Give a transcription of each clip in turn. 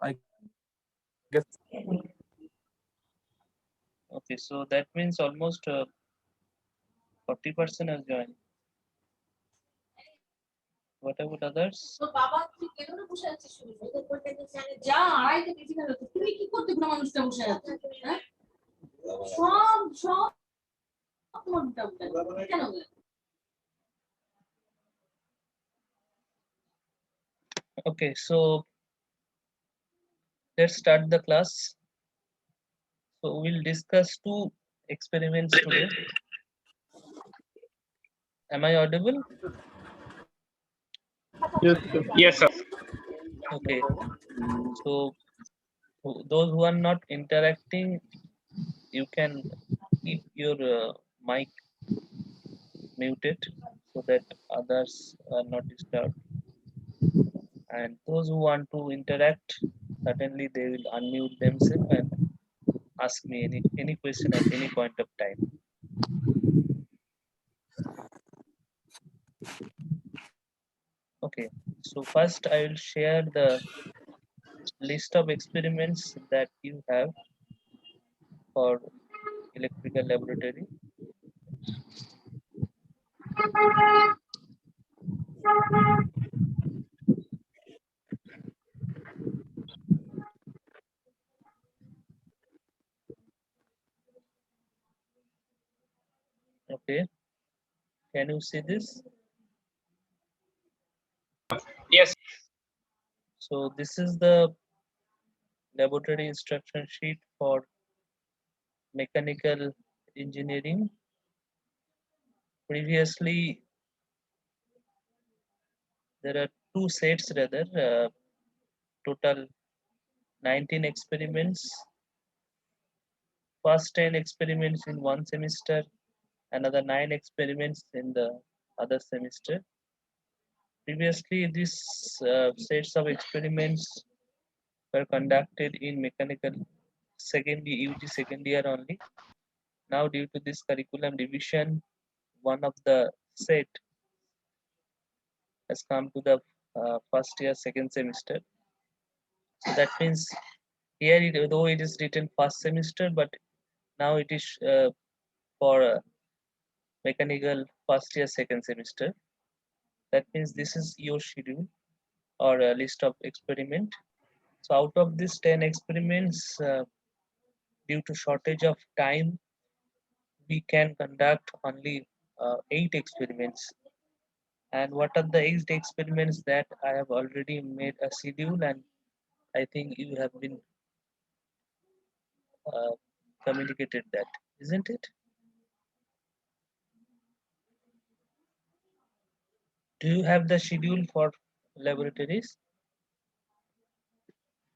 I guess. Okay, so that means almost 40% has joined. What about others? তোর বাবা তুই কেন না বসে আছিস শুনি যা আড়াইটা বেশি গেল তুমি কি করতে বুড়া মানুষটা বসে আছিস হ্যাঁ সব সব তোমার উল্টা উল্টা কেন Okay, so let's start the class. So we'll discuss two experiments today. Am I audible? Yes, sir. Yes, sir. Okay, so those who are not interacting, you can keep your mic muted so that others are not disturbed. And those who want to interact, certainly they will unmute themselves and ask me any question at any point of time. Okay, so first I will share the list of experiments that you have for electrical laboratory. Okay, can you see this? Yes. So this is the laboratory instruction sheet for mechanical engineering. Previously, there are two sets rather, total 19 experiments. First 10 experiments in one semester, another 9 experiments in the other semester. Previously, these sets of experiments were conducted in mechanical second year, UG second year only. Now, due to this curriculum division, one of the set has come to the first year, second semester. So that means here, though it is written first semester, but now it is for mechanical first year, second semester. That means this is your schedule or a list of experiment. So out of these 10 experiments, due to shortage of time, we can conduct only 8 experiments. And what are the 8 experiments that I have already made a schedule, and I think you have been uh, communicated that, isn't it? Do you have the schedule for laboratories?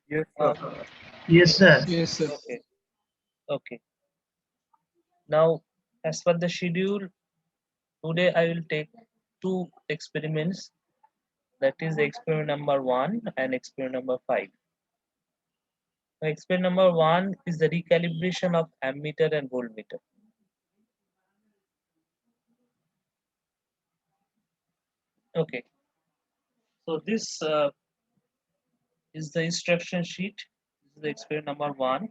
Yes, sir. Yes, sir. Yes, sir. Okay, okay. Now, as per the schedule, today I will take two experiments, that is experiment number 1 and experiment number 5. Now, experiment number 1 is the recalibration of ammeter and voltmeter. Okay, so this is the instruction sheet. This is the experiment number 1,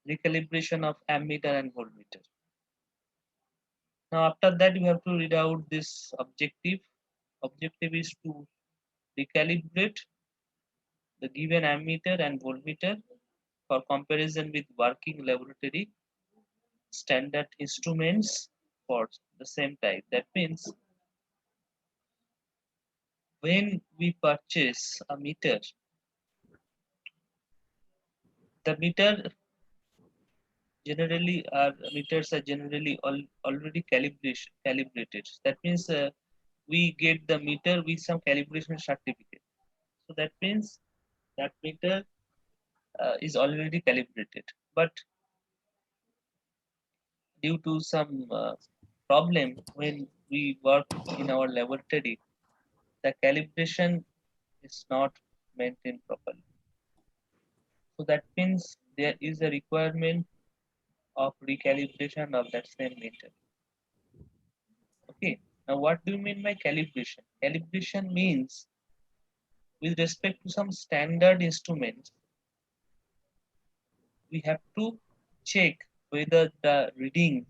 recalibration of ammeter and voltmeter. Now, after that, you have to read out this objective. Objective is to recalibrate the given ammeter and voltmeter for comparison with working laboratory standard instruments for the same type. That means when we purchase a meter, the meters are generally already calibrated. That means we get the meter with some calibration certificate. So that means that meter is already calibrated. But due to some problem when we work in our laboratory, the calibration is not maintained properly. So that means there is a requirement of recalibration of that same meter. Okay. Now, what do you mean by calibration? Calibration means with respect to some standard instruments, we have to check whether the reading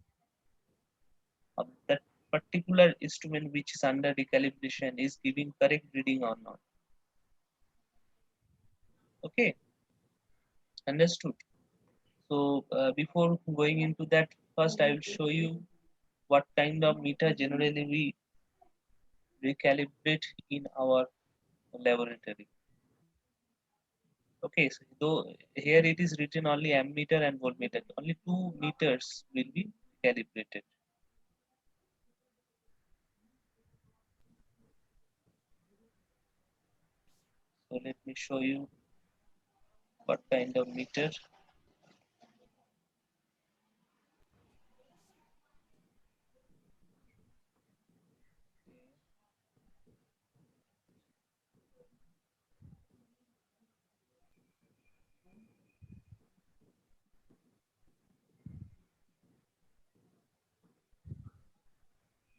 of that particular instrument which is under recalibration is giving correct reading or not. Okay, understood. So before going into that, first I will show you what kind of meter generally we recalibrate in our laboratory. Okay, so though here it is written only ammeter and voltmeter, only 2 meters will be calibrated. So let me show you what kind of meter.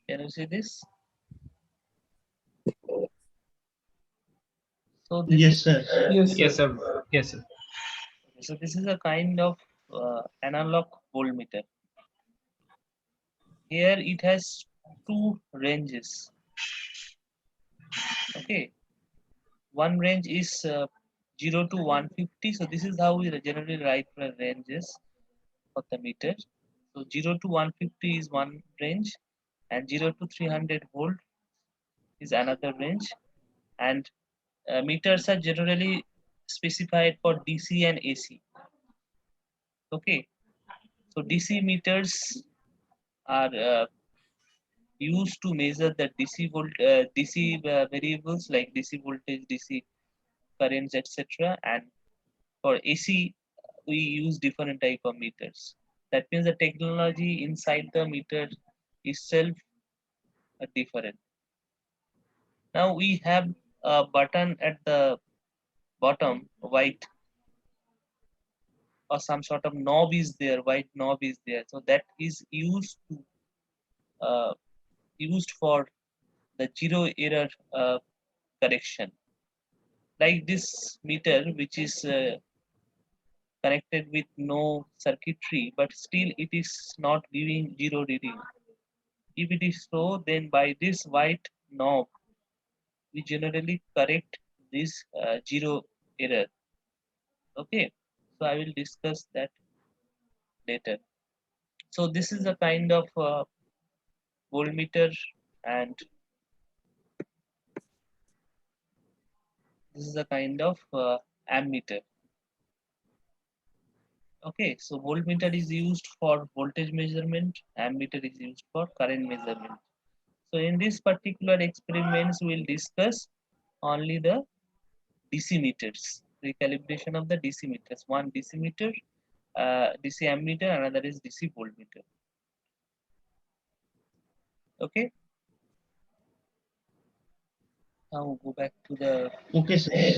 Can you see this? So this Yes, sir. Yes, sir. Yes, sir. So this is a kind of analog voltmeter. Here it has 2 ranges. Okay, one range is 0 to 150. So this is how we generally write the ranges for the meter. So 0 to 150 is one range, and 0 to 300 volt is another range. And meters are generally specified for DC and AC. Okay, so DC meters are used to measure the DC variables like DC voltage, DC currents, etc. And for AC, we use different type of meters. That means the technology inside the meter itself are different. Now we have a button at the bottom, white, or some sort of knob is there, white knob is there. So that is uh, used for the zero error correction. Like this meter, which is connected with no circuitry, but still it is not giving zero reading. If it is so, then by this white knob, we generally correct this zero error. Okay, so I will discuss that later. So this is a kind of voltmeter, and this is a kind of ammeter. Okay, so voltmeter is used for voltage measurement, ammeter is used for current measurement. So in this particular experiments, we'll discuss only the DC meters, recalibration of the DC meters. One DC meter, DC ammeter, another is DC voltmeter. Okay. Now go back to the Okay, sir.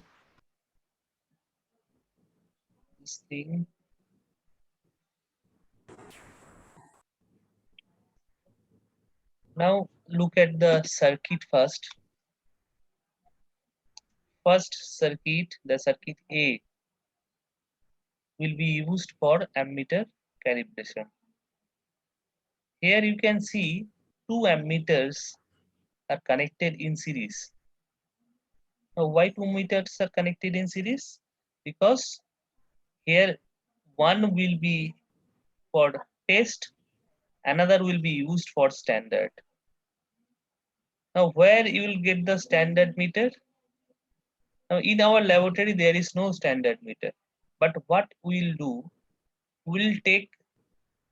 this thing. Now look at the circuit first. First circuit, the circuit A, will be used for ammeter calibration. Here you can see 2 ammeters are connected in series. Now why 2 meters are connected in series? Because here one will be for test, another will be used for standard. Now where you will get the standard meter? Now in our laboratory there is no standard meter. But what we'll do, we'll take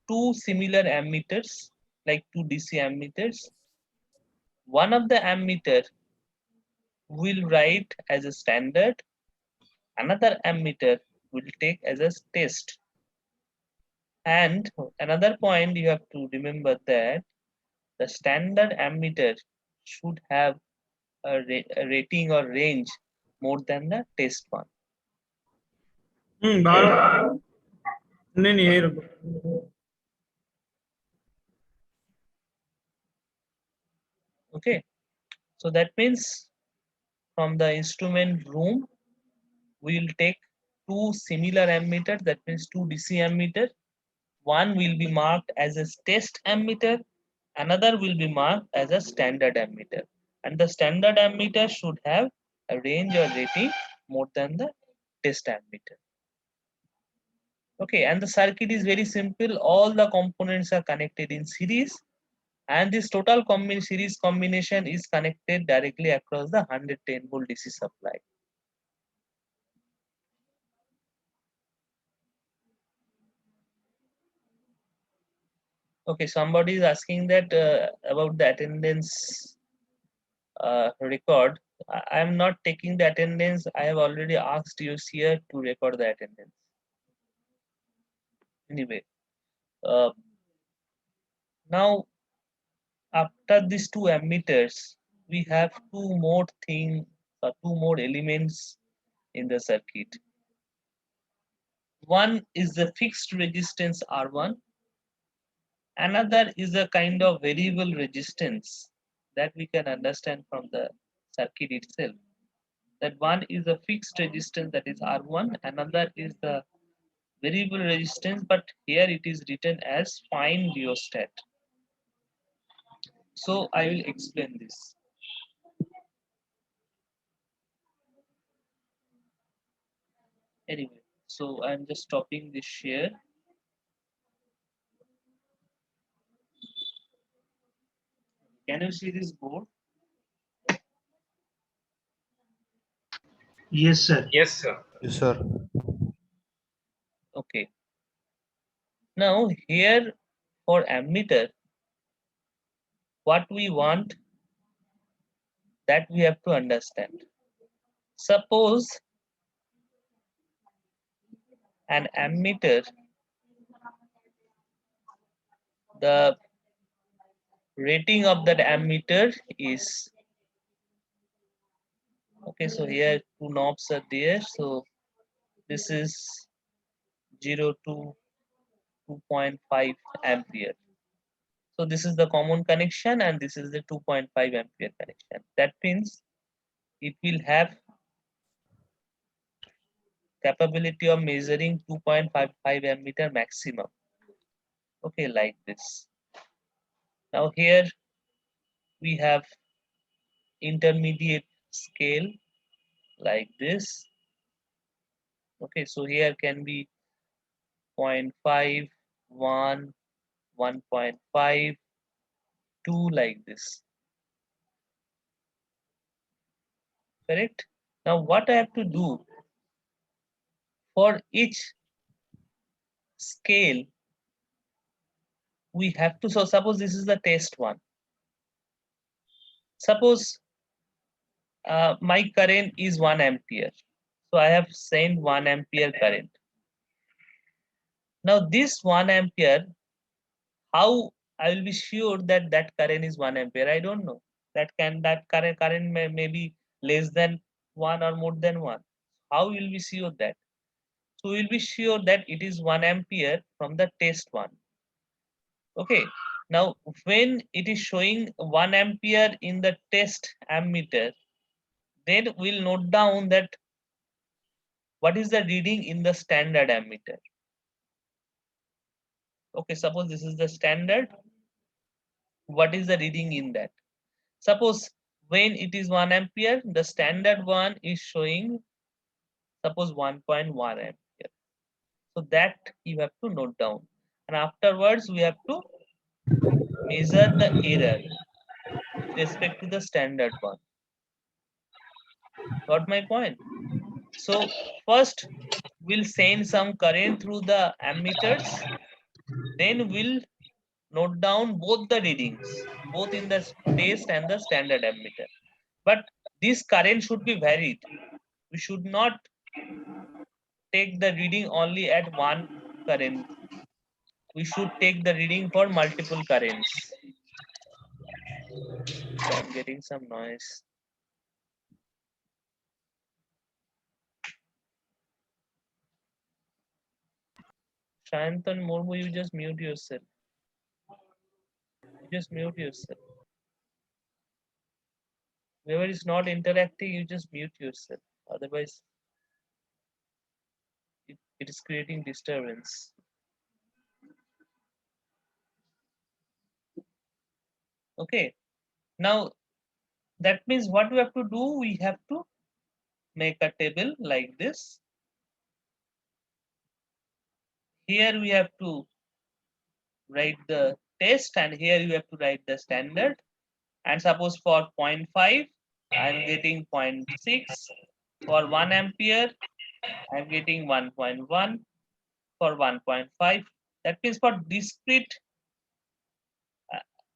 2 similar ammeters, like 2 DC ammeters. One of the ammeter will write as a standard, another ammeter will take as a test. And another point you have to remember that the standard ammeter should have a rating or range more than the test one. बारह नहीं यही रखो. Okay, so that means from the instrument room, we will take two similar ammeters, that means two DC ammeter. One will be marked as a test ammeter, another will be marked as a standard ammeter. And the standard ammeter should have a range or rating more than the test ammeter. Okay, and the circuit is very simple. All the components are connected in series, and this total series combination is connected directly across the 110 volt DC supply. Okay, somebody is asking that about the attendance record. I am not taking the attendance. I have already asked you here to record the attendance. Anyway, uh, now after these two ammeters, we have two more elements in the circuit. One is the fixed resistance R1. Another is a kind of variable resistance that we can understand from the circuit itself. That one is a fixed resistance, that is R1. Another is the variable resistance, but here it is written as fine rheostat. So I will explain this. Anyway, so I'm just stopping this share. Can you see this board? Yes, sir. Yes, sir. Yes, sir. Okay. Now here for ammeter, what we want, that we have to understand. Suppose an ammeter, the rating of that ammeter is, okay, so here two knobs are there. So this is 0 to 2.5 ampere. So this is the common connection and this is the 2.5 ampere connection. That means it will have capability of measuring 2.55 ammeter maximum. Okay, like this. Now here we have intermediate scale like this. Okay, so here can be 0.5, 1, 1.5, 2 like this. Correct? Now what I have to do for each scale, we have to, so suppose this is the test one. Suppose my current is 1 ampere. So I have sent 1 ampere current. Now this 1 ampere, how I will be sure that that current is 1 ampere? I don't know. That current may be less than 1 or more than 1. How will we sure that? So we will be sure that it is 1 ampere from the test one. Okay. Now when it is showing 1 ampere in the test ammeter, then we'll note down that what is the reading in the standard ammeter. Okay, suppose this is the standard. What is the reading in that? Suppose when it is 1 ampere, the standard one is showing, suppose 1.1 ampere. So that you have to note down. And afterwards, we have to measure the error with respect to the standard one. Got my point? So first, we'll send some current through the ammeters. Then we'll note down both the readings, both in the test and the standard ammeter. But this current should be varied. We should not take the reading only at one current. We should take the reading for multiple currents. So I'm getting some noise. Shantan Murmu, you just mute yourself. You just mute yourself. Whoever is not interacting, you just mute yourself. Otherwise, it is creating disturbance. Okay. Now that means what we have to do, we have to make a table like this. Here we have to write the test, and here you have to write the standard. And suppose for 0.5, I'm getting 0.6. For 1 ampere, I'm getting 1.1. For 1.5, that means for discrete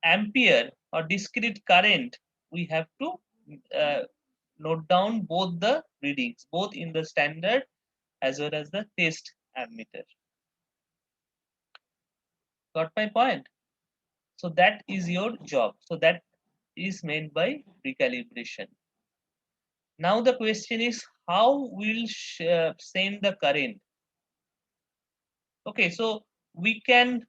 ampere or discrete current, we have to note down both the readings, both in the standard as well as the test ammeter. Got my point? So that is your job. So that is meant by recalibration. Now the question is, how will send the current? Okay, so we can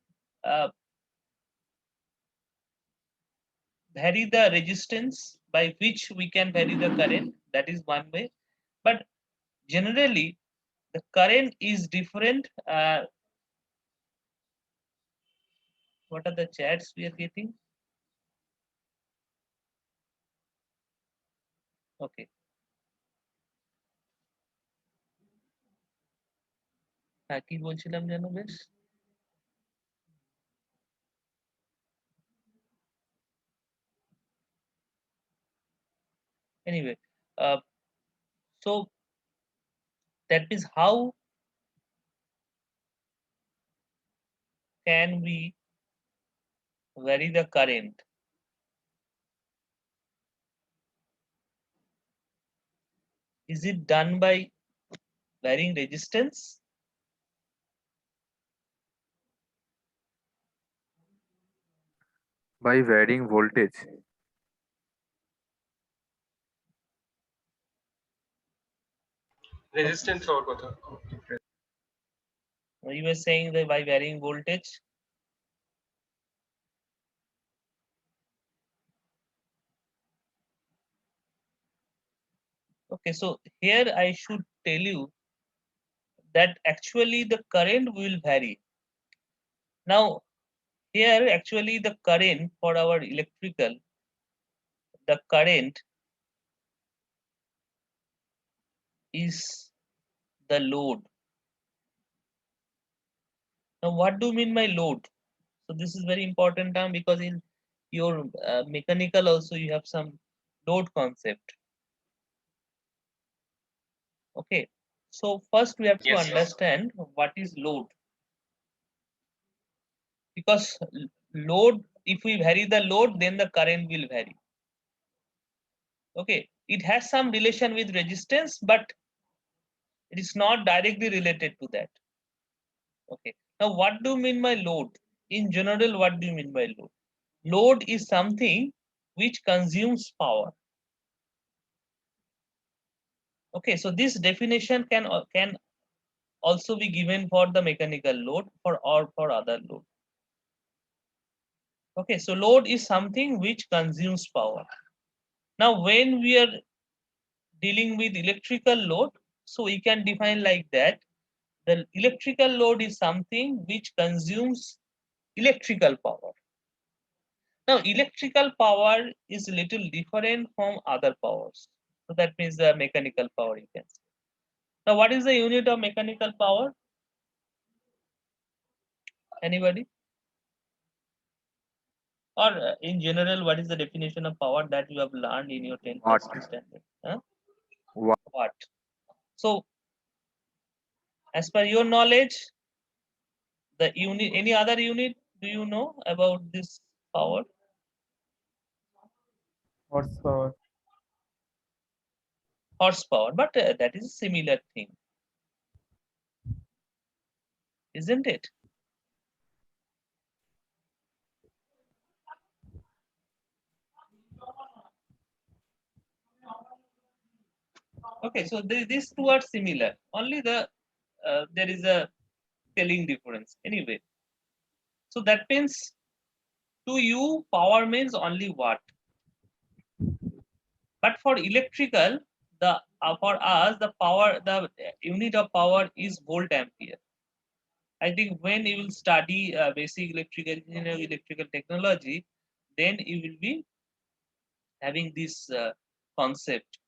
vary the resistance by which we can vary the current. That is one way. But generally, the current is different. What are the chats we are getting? Okay. কি বলছিলাম যেন বেশ? Anyway, so that means how can we vary the current? Is it done by varying resistance? By varying voltage. Resistance or kotha. You were saying that by varying voltage. Okay, so here I should tell you that actually the current will vary. Now, here actually the current for our electrical, the current is the load. Now, what do you mean by load? So this is very important term, because in your mechanical also you have some load concept. Okay, so first we have to Yes, yes. understand what is load, because load, if we vary the load, then the current will vary. Okay, it has some relation with resistance, but it is not directly related to that. Okay, now what do you mean by load? In general, what do you mean by load? Load is something which consumes power. Okay, so this definition can also be given for the mechanical load or for other load. Okay, so load is something which consumes power. Now, when we are dealing with electrical load, so we can define like that: the electrical load is something which consumes electrical power. Now, electrical power is a little different from other powers. So that means the mechanical power, you can say. Now, what is the unit of mechanical power? Anybody? Or in general, what is the definition of power that you have learned in your 10th Watt. standard? Huh? Watt. Watt. So, as per your knowledge, the unit, any other unit, do you know about this power? Horsepower. Horsepower, but that is a similar thing, isn't it? Okay, so these two are similar. Only there is a spelling difference. Anyway, so that means to you, power means only watt. But for electrical, the for us the power, the unit of power is volt ampere. I think when you will study basic electrical engineering, electrical technology, then you will be having this concept.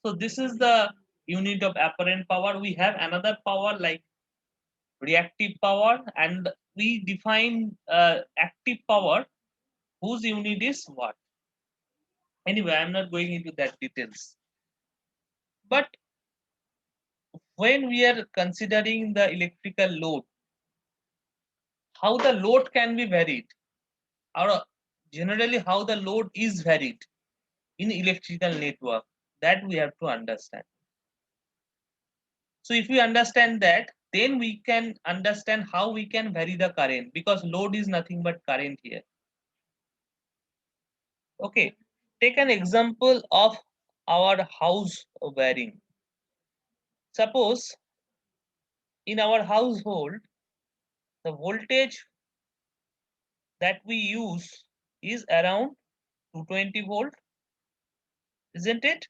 So this is the unit of apparent power. We have another power like reactive power, and we define active power whose unit is watt. Anyway, I'm not going into that details. But when we are considering the electrical load, how the load can be varied, or generally how the load is varied in electrical network, that we have to understand. So if we understand that, then we can understand how we can vary the current, because load is nothing but current here. Okay, take an example of our house wiring. Suppose in our household, the voltage that we use is around 220 volt, isn't it?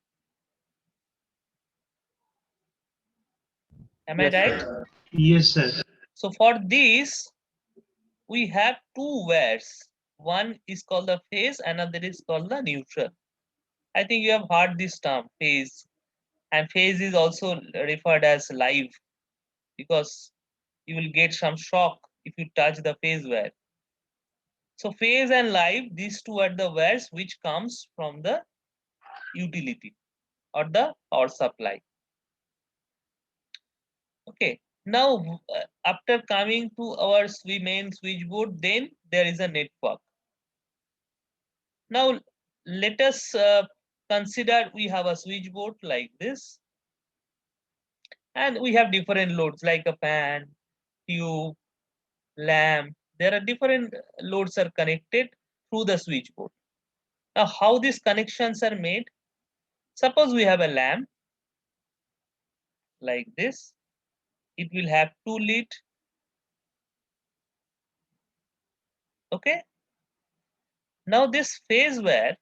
Am I Yes, right? sir. Yes, sir. So for this, we have two wires. One is called the phase, another is called the neutral. I think you have heard this term, phase. And phase is also referred as live, because you will get some shock if you touch the phase wire. So phase and live, these two are the wires which comes from the utility or the power supply. Okay, now after coming to our main switchboard, then there is a network. Now let us consider we have a switchboard like this, and we have different loads like a fan, tube, lamp. There are different loads are connected through the switchboard. Now how these connections are made? Suppose we have a lamp like this. It will have two lead. Okay. Now this phase wire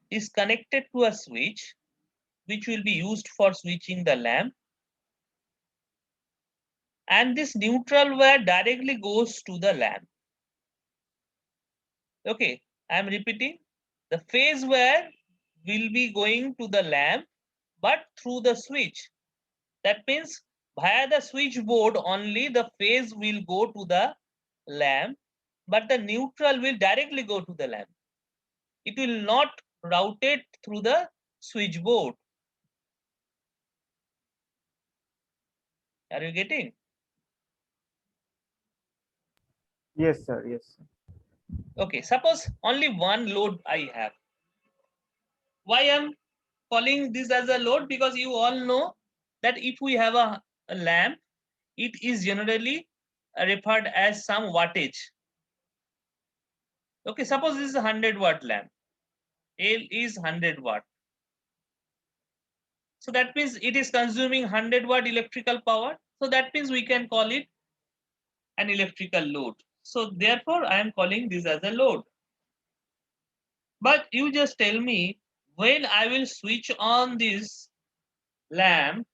is connected to a switch which will be used for switching the lamp, and this neutral wire directly goes to the lamp. Okay, I am repeating. The phase wire will be going to the lamp, but through the switch. That means via the switchboard only the phase will go to the lamp, but the neutral will directly go to the lamp. It will not route it through the switchboard. Are you getting? Yes, sir. Yes, sir. Okay, suppose only one load I have. Why I'm calling this as a load? Because you all know that if we have a lamp, it is generally referred as some wattage. Okay, suppose this is a 100-watt lamp. L is 100 watt. So that means it is consuming 100-watt electrical power. So that means we can call it an electrical load. So therefore, I am calling this as a load. But you just tell me, when I will switch on this lamp,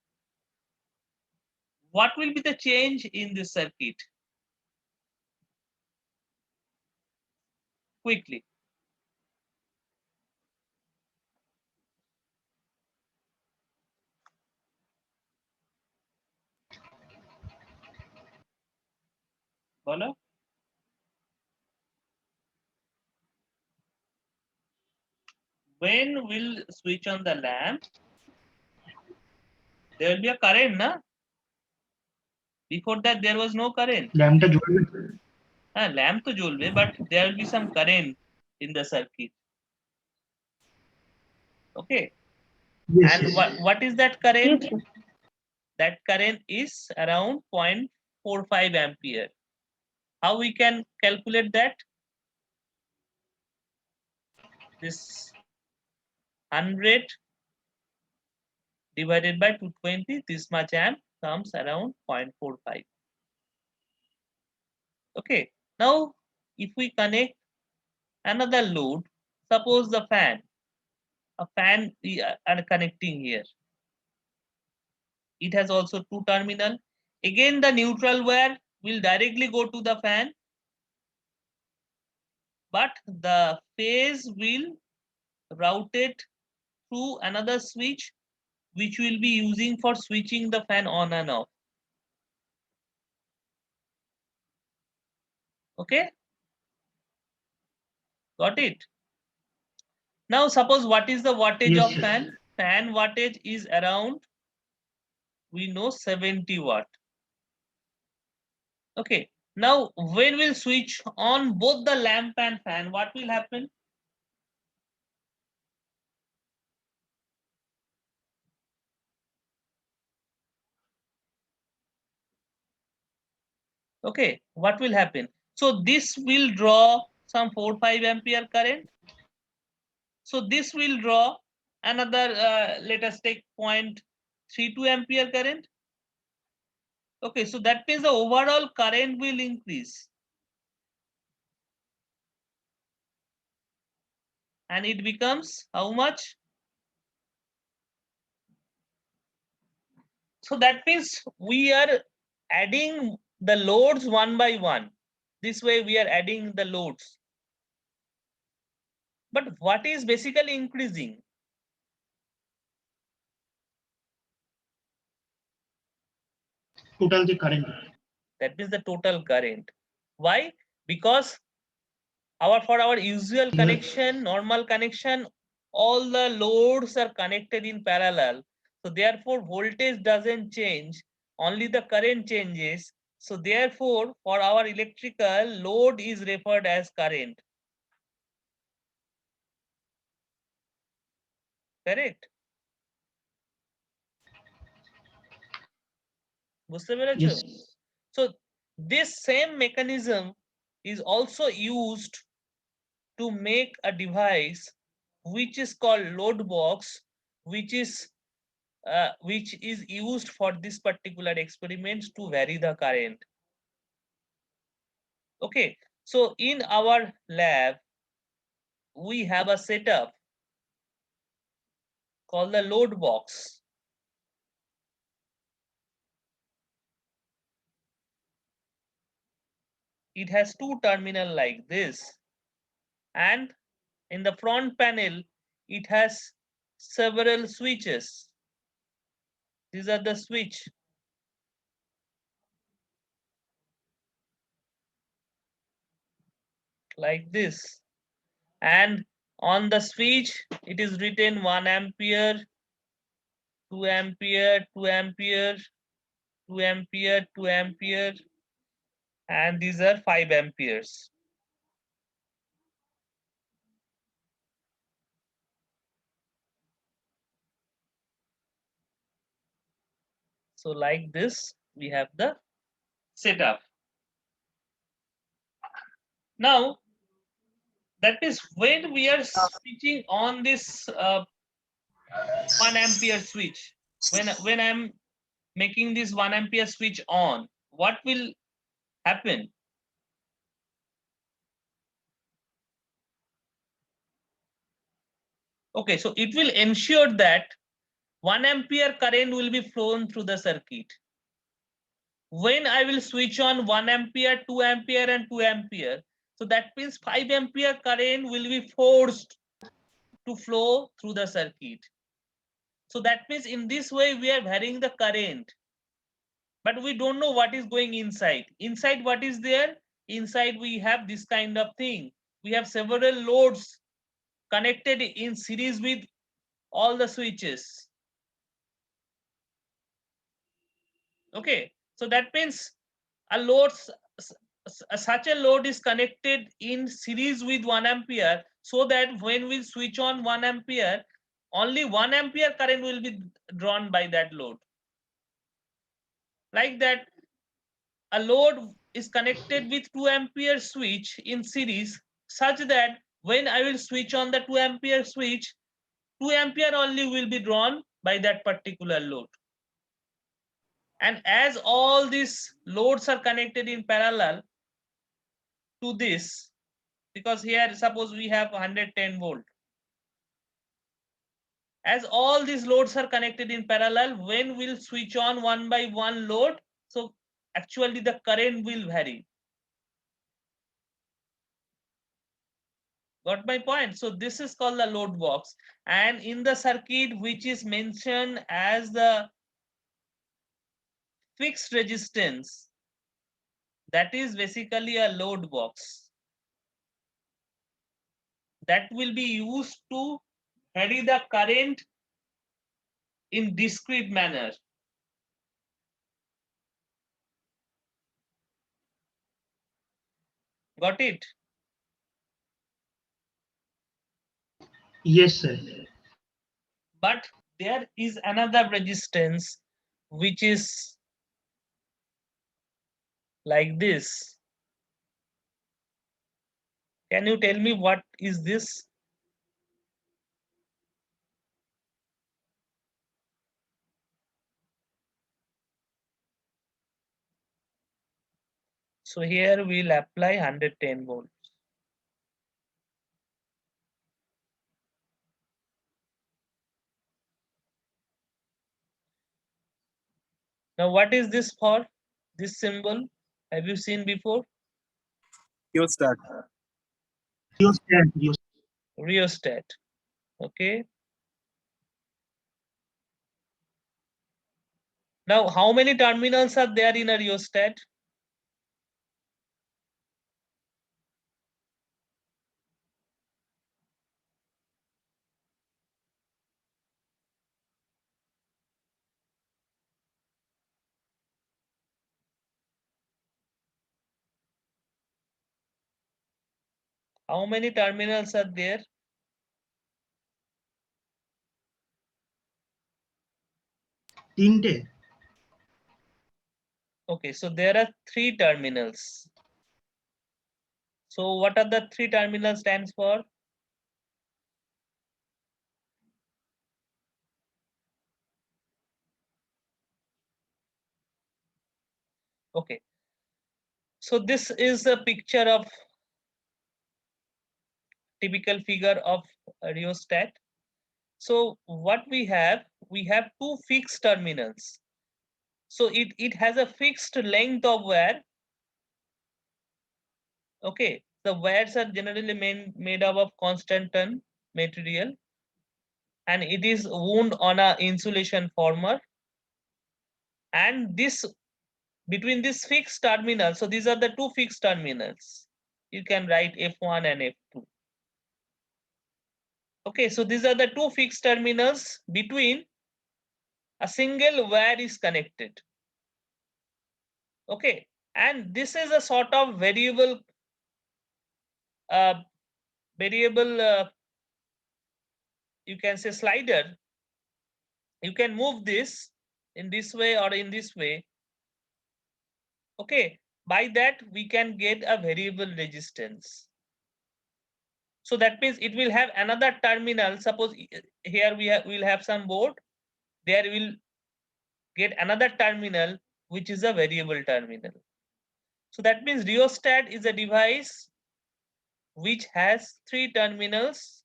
what will be the change in this circuit? Quickly. Bolo? When we'll switch on the lamp, there will be a current, na? Before that, there was no current. ল্যাম্পটা জ্বলবে Lamp to জ্বলবে, but there will be some current in the circuit. Okay. Yes, And yes. what is that current? Yes, sir. That current is around 0.45 ampere. How we can calculate that? This 100 divided by 220, this much amp comes around 0.45. Okay. Now, if we connect another load, suppose the fan, a fan we are connecting here. It has also two terminal. Again, the neutral wire will directly go to the fan, but the phase will route it through another switch, which will be using for switching the fan on and off. Okay, got it? Now suppose what is the wattage Yes, of sir. fan? Fan wattage is around, we know, 70 watt. Okay, now when we'll switch on both the lamp and fan, what will happen? Okay, what will happen? So this will draw some 4-5 ampere current. So this will draw another, let us take 0.32 ampere current. Okay, so that means the overall current will increase. And it becomes how much? So that means we are adding the loads one by one. This way we are adding the loads. But what is basically increasing? Total the current. That means the total current. Why? Because for our usual Yes. connection, normal connection, all the loads are connected in parallel. So therefore voltage doesn't change, only the current changes. So therefore for our electrical, load is referred as current. Correct? বুঝতে পেরেছো? Yes. So this same mechanism is also used to make a device which is called load box, which is used for this particular experiment to vary the current. Okay, so in our lab we have a setup called the load box. It has two terminal like this, and in the front panel it has several switches. These are the switch. Like this, and on the switch it is written 1 ampere, 2 ampere, 2 ampere, 2 ampere, 2 ampere, and these are 5 amperes. So like this we have the setup. Now that is when we are switching on this 1 ampere switch, when I'm making this 1 ampere switch on, what will happen? Okay, so it will ensure that 1 ampere current will be flown through the circuit. When I will switch on 1 ampere, 2 ampere, and 2 ampere, so that means 5 ampere current will be forced to flow through the circuit. So that means in this way we are varying the current, but we don't know what is going inside. Inside what is there? Inside we have this kind of thing. We have several loads connected in series with all the switches. Okay, so that means a load, such a load is connected in series with 1 ampere, so that when we switch on 1 ampere, only 1 ampere current will be drawn by that load. Like that, a load is connected with 2 ampere switch in series, such that when I will switch on the 2 ampere switch, 2 ampere only will be drawn by that particular load. And as all these loads are connected in parallel to this, because here suppose we have 110 volt. As all these loads are connected in parallel, when we'll switch on one by one load, so actually the current will vary. Got my point? So this is called the load box, and in the circuit which is mentioned as the fixed resistance, that is basically a load box that will be used to vary the current in discrete manner. Got it? Yes, sir. But there is another resistance which is like this. Can you tell me what is this? So here we'll apply 110 volts. Now what is this for? This symbol, have you seen before? Rheostat. Rheostat, rheostat. Rheostat. Okay. Now how many terminals are there in a rheostat? How many terminals are there? Tinte. Okay, so there are 3 terminals. So what are the 3 terminals stands for? Okay. So this is a picture of typical figure of a rheostat. So what we have 2 fixed terminals. So it has a fixed length of wire. Okay, the wires are generally made up of constant ton material, and it is wound on a insulation former. And this between this fixed terminal, so these are the 2 fixed terminals. You can write F1 and F2. Okay, so these are the 2 fixed terminals between a single wire is connected. Okay, and this is a sort of variable uh, you can say slider. You can move this in this way or in this way. Okay, by that we can get a variable resistance. So that means it will have another terminal. Suppose here we'll have some board. There will get another terminal which is a variable terminal. So that means rheostat is a device which has 3 terminals.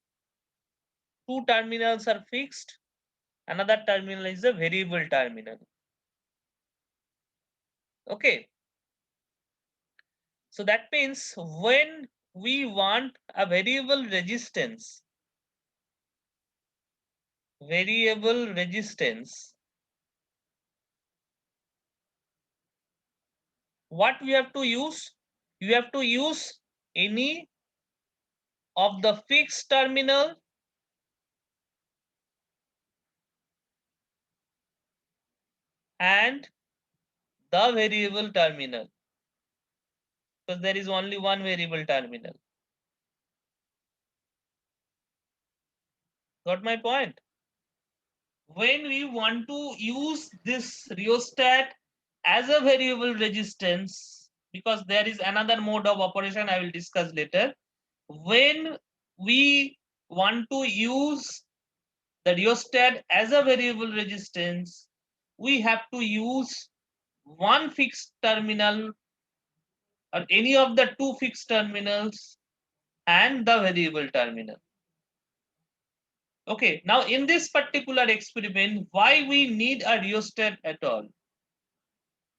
2 terminals are fixed. Another terminal is a variable terminal. Okay. So that means when we want a variable resistance, what we have to use? You have to use any of the fixed terminal and the variable terminal, because there is only one variable terminal. Got my point? When we want to use this rheostat as a variable resistance, because there is another mode of operation I will discuss later. When we want to use the rheostat as a variable resistance, we have to use one fixed terminal or any of the 2 fixed terminals and the variable terminal. Okay, now in this particular experiment, why we need a rheostat at all?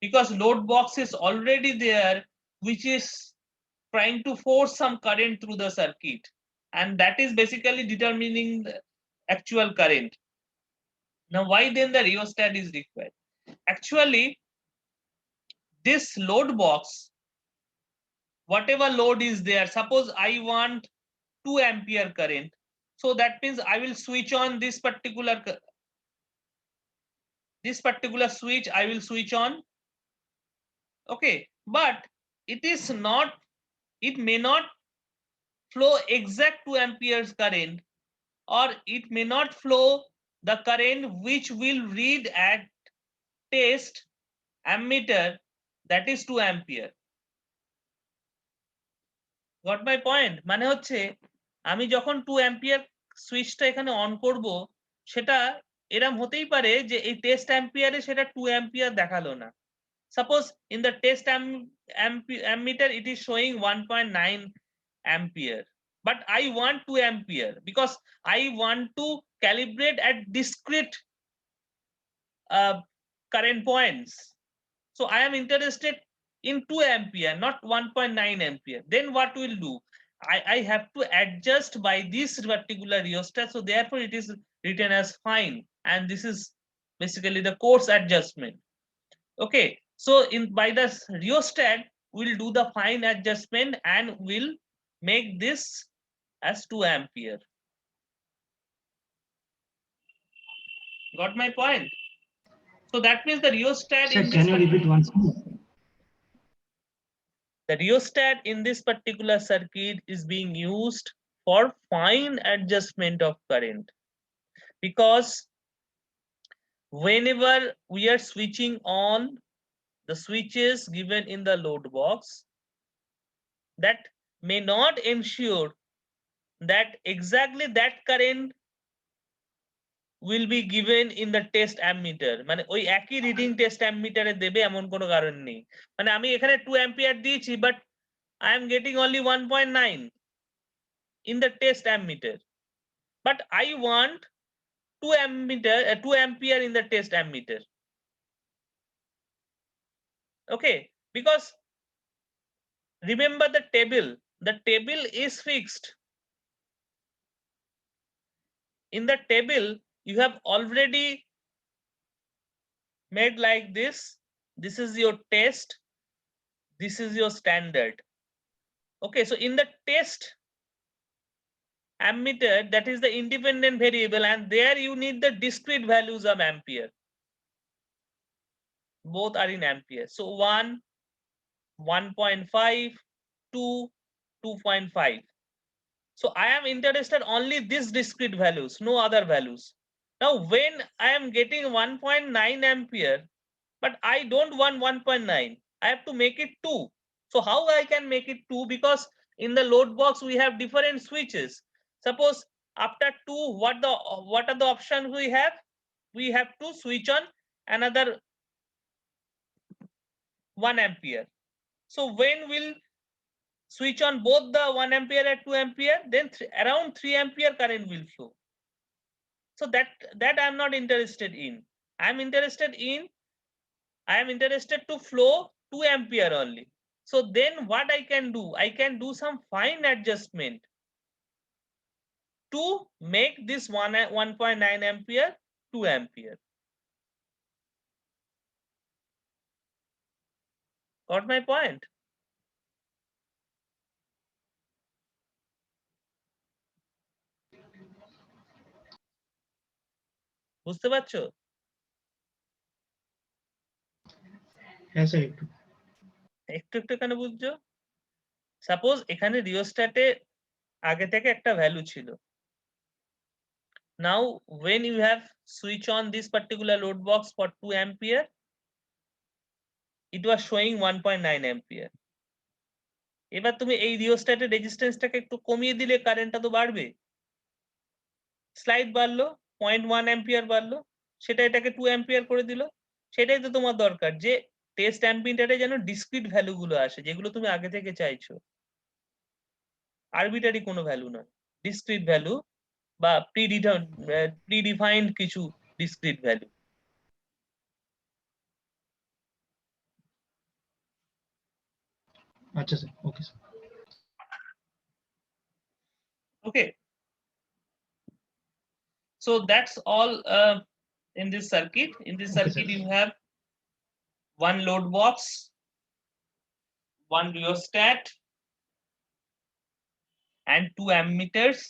Because load box is already there, which is trying to force some current through the circuit, and that is basically determining the actual current. Now, why then the rheostat is required? Actually, this load box, whatever load is there, suppose I want 2 ampere current, so that means I will switch on this particular switch. I will switch on. Okay, but it is not, it may not flow exact 2 amperes current, or it may not flow the current which will read at test ammeter, that is 2 ampere. Got my point? মানে হচ্ছে আমি যখন 2 ampere সুইচটা এখানে on করব, সেটা এরকম হতেই পারে যে এই টেস্ট অ্যাম্পিয়ারে সেটা 2 অ্যাম্পিয়ার দেখালো না। Suppose in the test ammeter it is showing 1.9 ampere, but I want 2 ampere because I want to calibrate at discrete current points. So I am interested in 2 ampere, not 1.9 ampere. Then what will do? I have to adjust by this particular rheostat. So therefore it is written as fine, and this is basically the coarse adjustment. Okay, so in by the rheostat we'll do the fine adjustment and will make this as 2 ampere. Got my point? So that means the rheostat Sir, in can this you repeat once more? The rheostat in this particular circuit is being used for fine adjustment of current, because whenever we are switching on the switches given in the load box, that may not ensure that exactly that current will be given in the test ammeter. মানে ওই একই reading test অ্যামিটারে দেবে এমন কোনো কারণ নেই। মানে আমি এখানে 2 অ্যাম্পিয়ার দিয়েছি, but I am getting only 1.9 in the test ammeter, but I want 2 ampere in the test ammeter. Okay, because remember the table is fixed. In the table you have already made like this. This is your test, this is your standard. Okay, so in the test ammeter, that is the independent variable, and there you need the discrete values of ampere. Both are in ampere. So 1, 1.5, 2, 2.5. So I am interested only these discrete values, no other values. Now when I am getting 1.9 ampere, but I don't want 1.9, I have to make it 2. So how I can make it 2? Because in the load box we have different switches. Suppose after 2, what are the options we have? We have to switch on another 1 ampere. So when will switch on both the 1 ampere and 2 ampere, then around 3 ampere current will flow. So that I'm not interested in. I am interested to flow 2 ampere only. So then what I can do? I can do some fine adjustment to make this 1.9 ampere 2 ampere. Got my point? বুঝতে পারছো? হ্যাঁ sir একটু একটু কেন বুঝছো? Suppose এখানে রিওস্ট্যাটে আগে থেকে একটা ভ্যালু ছিল। Now when you have switch on this particular load box for 2 ampere, it was showing 1.9 ampere. এবার তুমি এই রিওস্ট্যাটের রেজিস্ট্যান্সটাকে একটু কমিয়ে দিলে কারেন্টটা তো বাড়বে। স্লাইড বাড়লো, 0.1 অ্যাম্পিয়ার বাড়লো, সেটা এটাকে 2 অ্যাম্পিয়ার করে দিল। সেটাই তো তোমার দরকার, যে টেস্ট অ্যাম্পিটারে যেন ডিসক্রিট ভ্যালু গুলো আসে, যেগুলো তুমি আগে থেকে চাইছো। আরবিটারি কোনো ভ্যালু না, ডিসক্রিট ভ্যালু বা প্রিডিফাইন্ড কিছু ডিসক্রিট ভ্যালু। আচ্ছা sir, okay sir. Okay, so that's all in this circuit. In this Okay, circuit sir. you have one load box, one rheostat, and two ammeters.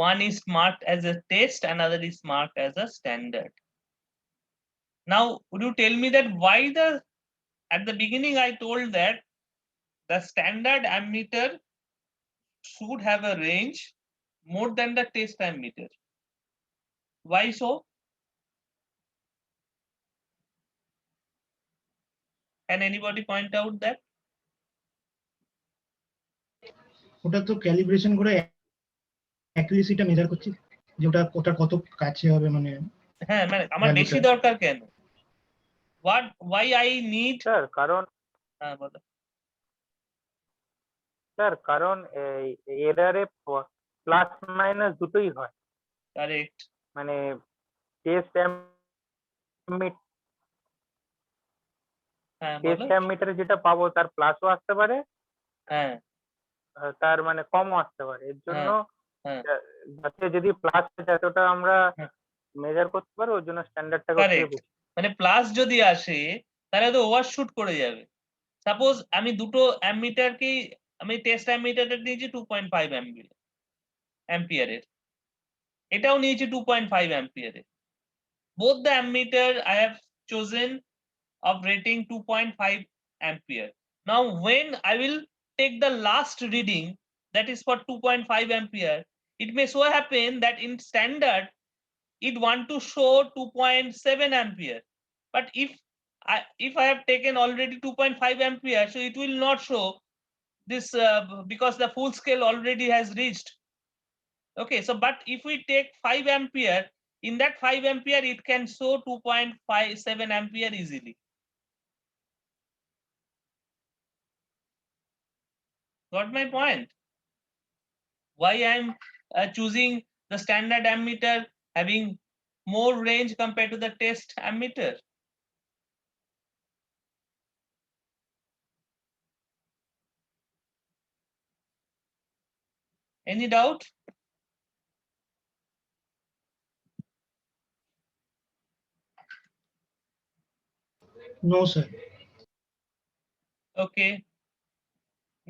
One is marked as a test, another is marked as a standard. Now, would you tell me that why at the beginning I told that the standard ammeter should have a range more than the test ammeter? Why so? Can anybody point out that? ওটা তো calibration করে অ্যাকুরেসিটা measure করছি, যে ওটা কত কাছে হবে, মানে হ্যাঁ, মানে আমার Value বেশি টা। দরকার কেন? Why I need? স্যার কারণ হ্যাঁ, বলো। স্যার কারণ এরারে প্লাস মাইনাস দুটোই হয়, Correct. মানে টেস্ট হ্যাঁ, বলো। অ্যামিটারে যেটা পাবো তার প্লাসও আসতে পারে, হ্যাঁ, তার মানে কমও আসতে পারে। এর জন্য হ্যাঁ, যাতে যদি প্লাস যতটা আমরা হ্যাঁ। মেজার করতে পারো ওর জন্য স্ট্যান্ডার্ডটাকে Correct. বেশি। মানে প্লাস যদি আসে তাহলে তো ওভারশুট করে যাবে। সাপোজ আমি দুটো অ্যামিটারকেই, আমি টেস্ট অ্যামিটারটা নিয়েছি 2.5 অ্যাম্পিয়ারের, এটাও নিয়েছি 2.5 অ্যাম্পিয়ারের। both the ammeter I have chosen of rating 2.5 ampere. Now when I will take the last reading, that is for 2.5 ampere, it may so happen that in standard it want to show 2.7 ampere, but if I have taken already 2.5 ampere, so it will not show this because the full scale already has reached. Okay, so but if we take 5 ampere, in that 5 ampere it can show 2.57 ampere easily. Got my point? Why I'm choosing the standard ammeter having more range compared to the test ammeter? Any doubt? No sir. Okay.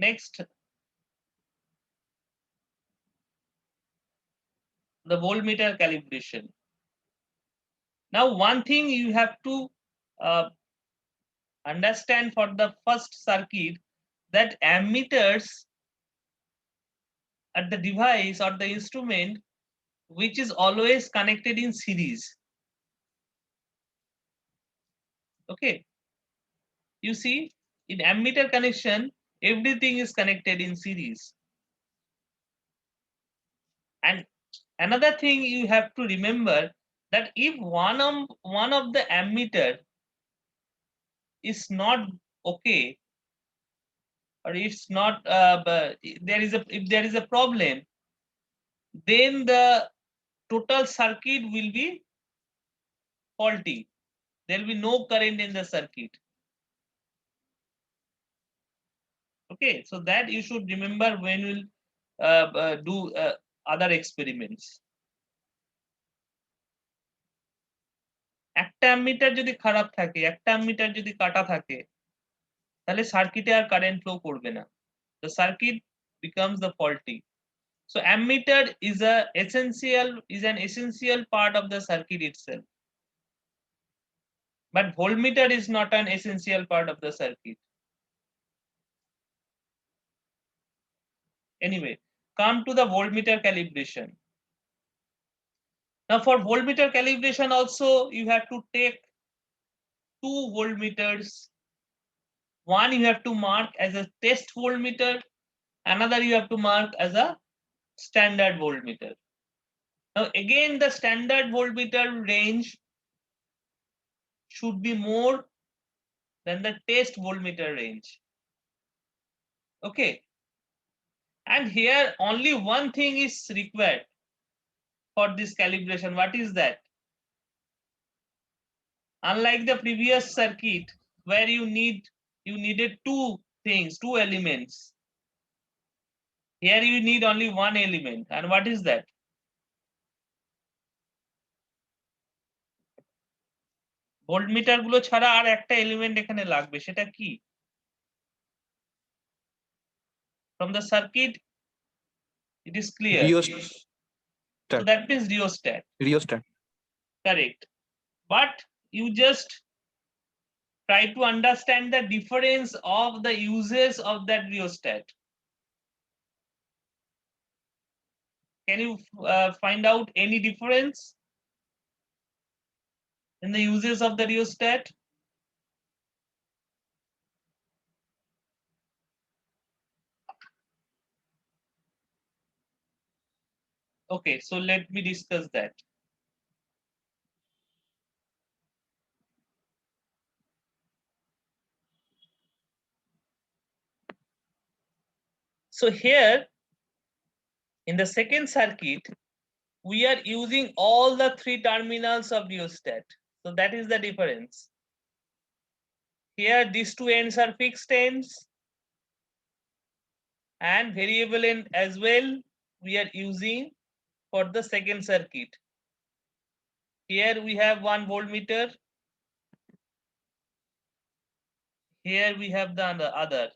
Next, the voltmeter calibration. Now, one thing you have to understand for the first circuit, that ammeters at the device or the instrument which is always connected in series. Okay, you see, in ammeter connection everything is connected in series. And another thing you have to remember, that if one of the ammeter is not okay, or it's not if there is a problem, then the total circuit will be faulty. There will be no current in the circuit. Okay, so that you should remember when you do other experiments. একটা ammeter যদি খারাপ থাকে, একটা ammeter যদি কাটা থাকে, তাহলে সার্কিটে আর কারেন্ট ফ্লো করবে না, the circuit becomes the faulty. So ammeter is an essential part of the circuit itself, but voltmeter is not an essential part of the circuit. Anyway, come to the voltmeter calibration. Now for voltmeter calibration also you have to take two voltmeters. One you have to mark as a test voltmeter, another you have to mark as a standard voltmeter. Now again, the standard voltmeter range should be more than the test voltmeter range. Okay, And here only one thing is required for this calibration. What is that? Unlike the previous circuit where you needed two things, two elements. Here you need only one element. And what is that? Voltmeter গুলো ছাড়া আর একটা element এখানে লাগবে, সেটা কি? From the circuit it is clear. So that means rheostat. Rheostat. Correct. But you just try to understand the difference of the uses of that rheostat. Can you find out any difference in the uses of the rheostat? Okay, so let me discuss that. So here in the second circuit, we are using all the three terminals of rheostat. So that is the difference. Here these two ends are fixed ends and variable end as well we are using for the second circuit. Here we have 1 voltmeter. Here we have the other.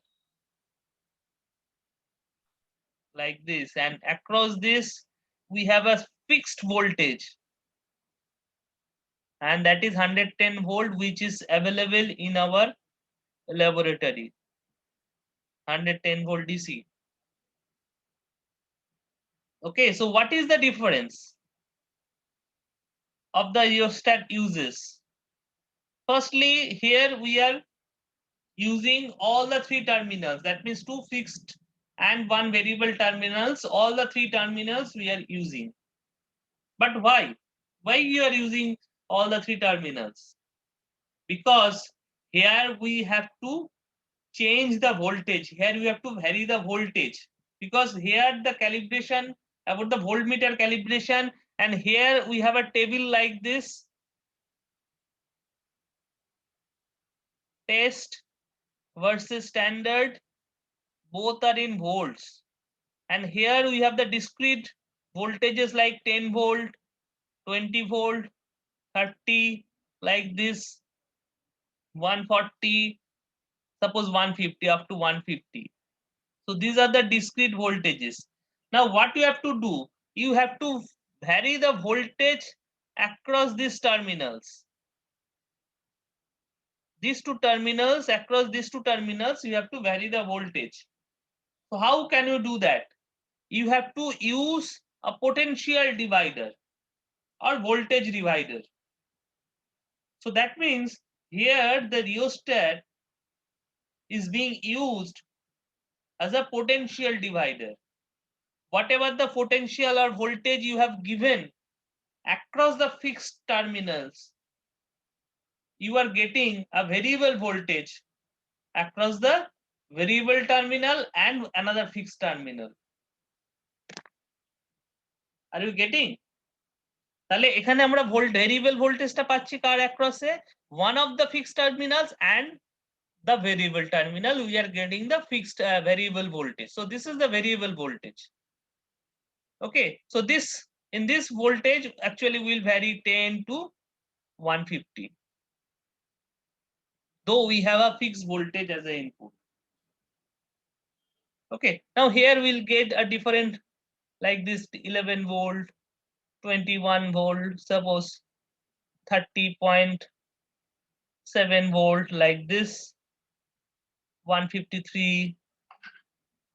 Like this, and across this we have a fixed voltage, and that is 110 volt, which is available in our laboratory. 110 volt DC. Okay, so what is the difference of the rheostat uses? Firstly, here we are using all the three terminals, that means two fixed and one variable terminals. All the three terminals we are using. But why you are using all the three terminals? Because here we have to change the voltage. Here we have to vary the voltage, because here the calibration about the voltmeter calibration, and here we have a table like this, test versus standard, both are in volts. And here we have the discrete voltages like 10 volt, 20 volt, 30, like this, 140, suppose 150, up to 150. So these are the discrete voltages. Now what you have to do, you have to vary the voltage across these terminals. These two terminals, across these two terminals, you have to vary the voltage. So how can you do that? You have to use a potential divider or voltage divider. So that means here the rheostat is being used as a potential divider. Whatever the potential or voltage you have given across the fixed terminals, you are getting a variable voltage across the variable terminal and another fixed terminal. Are you getting? তাহলে এখানে আমরা variable ভোল্টেজটা পাচ্ছি কার অ্যাক্রসে? one of the fixed terminals, and the variable terminal we are getting the fixed variable voltage. So this is the variable voltage. Okay, so this in this voltage actually will vary 10 to 150, though we have a fixed voltage as an input. Okay, now here we'll get a different, like this, 11 volt, 21 volt, suppose 30.7 volt, like this, 153,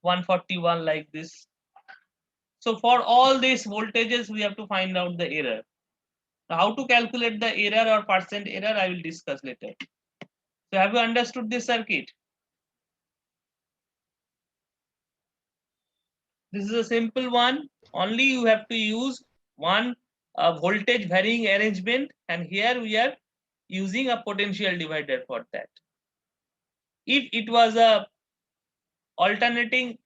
141, like this. So for all these voltages we have to find out the error. Now how to calculate the error or percent error I will discuss later. So have you understood this circuit? This is a simple one. Only you have to use one voltage varying arrangement, and here we are using a potential divider for that. If it was a alternating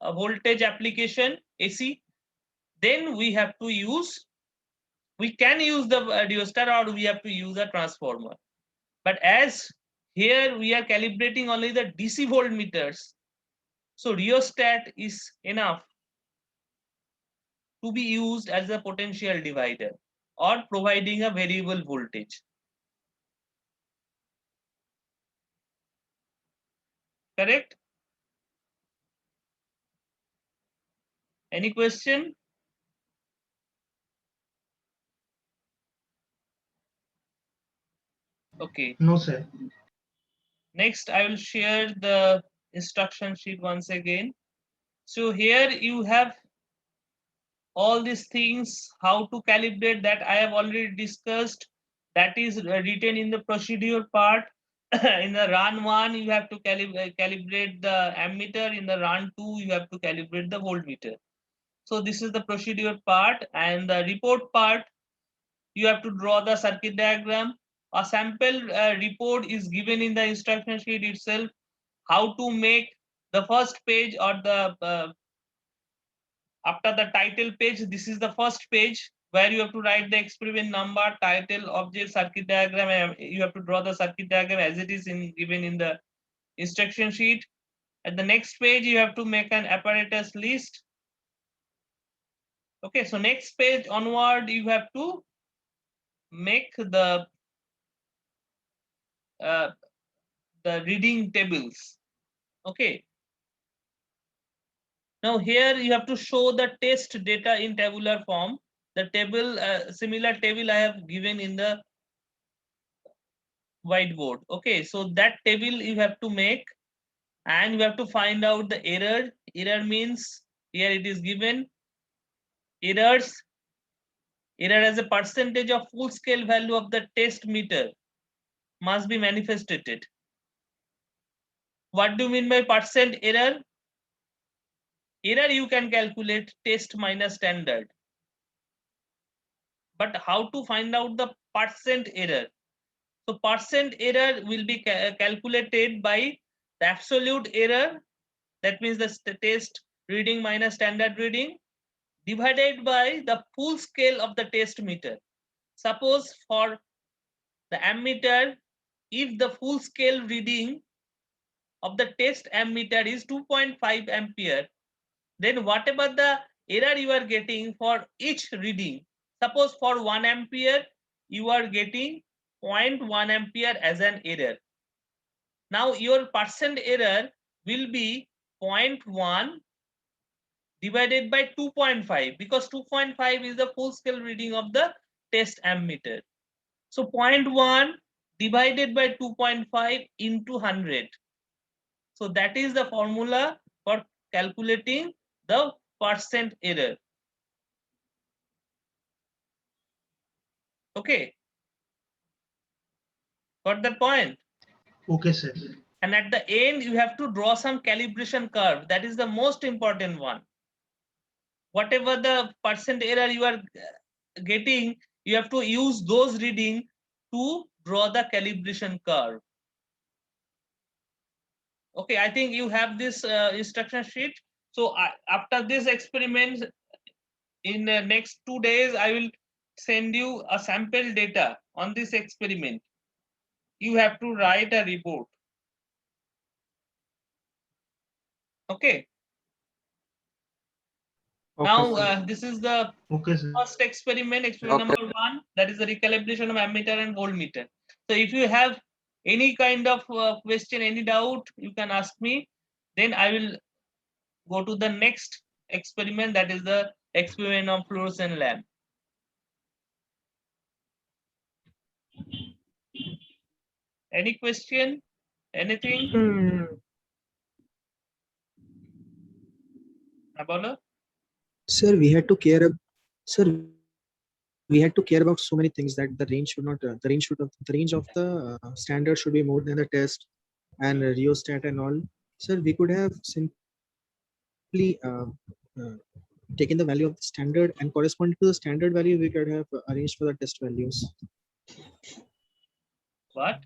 a voltage application AC, then we have to use, we can use the rheostat or we have to use a transformer. But as here we are calibrating only the DC voltmeters, so rheostat is enough to be used as a potential divider or providing a variable voltage. Correct? Any question? Okay. No, sir. Next, I will share the instruction sheet once again. So here you have all these things, how to calibrate, that I have already discussed. That is written in the procedure part. In the run 1, you have to calibrate the ammeter. In the run 2, you have to calibrate the voltmeter. So this is the procedure part, and the report part, you have to draw the circuit diagram. A sample report is given in the instruction sheet itself. How to make the first page, or the after the title page, this is the first page where you have to write the experiment number, title, object, circuit diagram, and you have to draw the circuit diagram as it is given in the instruction sheet. At the next page, you have to make an apparatus list. Okay, so next page onward, you have to make the reading tables. Okay. Now here you have to show the test data in tabular form. The table, similar table I have given in the whiteboard. Okay, so that table you have to make, and you have to find out the error. Error means here it is given errors. Error as a percentage of full scale value of the test meter must be manifested. What do you mean by percent error? Error you can calculate test minus standard. But how to find out the percent error? So percent error will be calculated by the absolute error, that means the test reading minus standard reading, divided by the full scale of the test meter. Suppose for the ammeter, if the full scale reading of the test ammeter is 2.5 ampere, then whatever the error you are getting for each reading, suppose for 1 ampere, you are getting 0.1 ampere as an error. Now your percent error will be 0.1 divided by 2.5, because 2.5 is the full scale reading of the test ammeter. So 0.1 divided by 2.5 into 100. So that is the formula for calculating the percent error. Okay. Got that point? Okay, sir. And at the end, you have to draw some calibration curve. That is the most important one. Whatever the percent error you are getting, you have to use those reading to draw the calibration curve. Okay, I think you have this instruction sheet. So after this experiment, in the next 2 days, I will send you a sample data on this experiment. You have to write a report. Okay. Okay, Now sir. this is the Okay, sir. first experiment, experiment number 1, that is the recalibration of ammeter and voltmeter. So if you have any kind of question, any doubt, you can ask me. Then I will go to the next experiment, that is the experiment of fluorescent lamp. Any question? Anything? Abolo? Sir, sir, we had to care about so many things, that the range should not, the range of the standard should be more than the test and rheostat and all. Sir, we could have simply taken the value of the standard, and corresponding to the standard value, we could have arranged for the test values. What?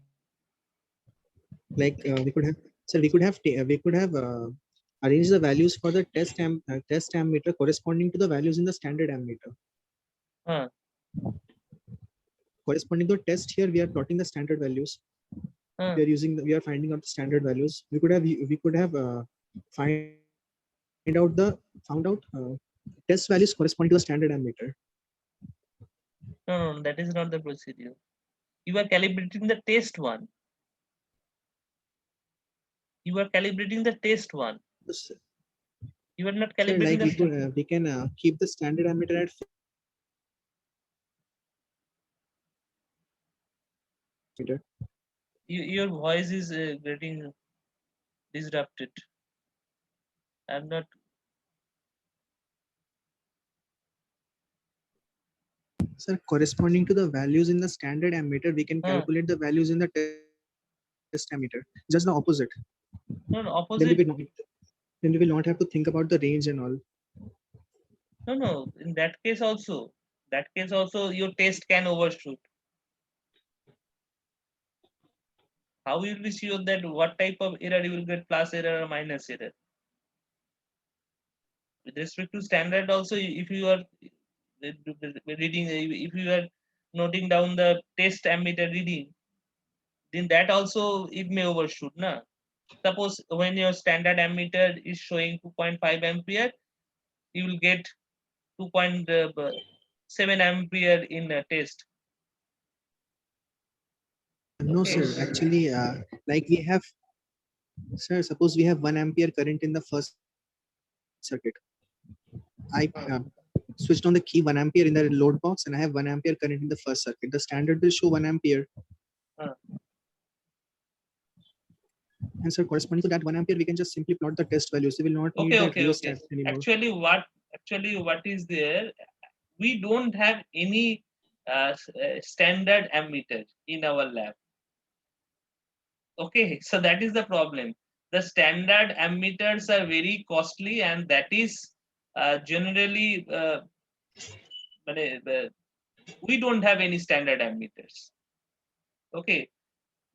Like we could have, sir, we could have arrange the values for the test ammeter corresponding to the values in the standard ammeter. Huh. Corresponding to the test here, we are plotting the standard values. Huh. We are finding out the standard values. We could have found out test values corresponding to the standard ammeter. No, that is not the procedure. You are calibrating the test one. You are calibrating the test one. So, You are not sir, calibrating like the we can keep the standard ammeter at meter. your voice is getting disrupted. I'm not. Sir, corresponding to the values in the standard ammeter, we can Huh. calculate the values in the test ammeter. Just the opposite. No, Then we opposite. will not have to think about the range and all. No. In that case also, your test can overshoot. How will be sure that what type of error you will get, plus error or minus error? With respect to standard also, if you are reading, if you are noting down the test ammeter reading, then that also it may overshoot. Na? Suppose when your standard ammeter is showing 2.5 ampere, you will get 2.7 ampere in a test. No, Okay. sir. Actually, like we have, sir, suppose we have 1 ampere current in the first circuit. I switched on the key 1 ampere in the load box and I have 1 ampere current in the first circuit. The standard will show 1 ampere. And sir, corresponding to that 1 ampere, we can just simply plot the test values. We will not need that rheostat anymore. Actually, what is there? We don't have any standard ammeter in our lab. Okay, so that is the problem. The standard ammeters are very costly, and that is generally we don't have any standard ammeters. Okay,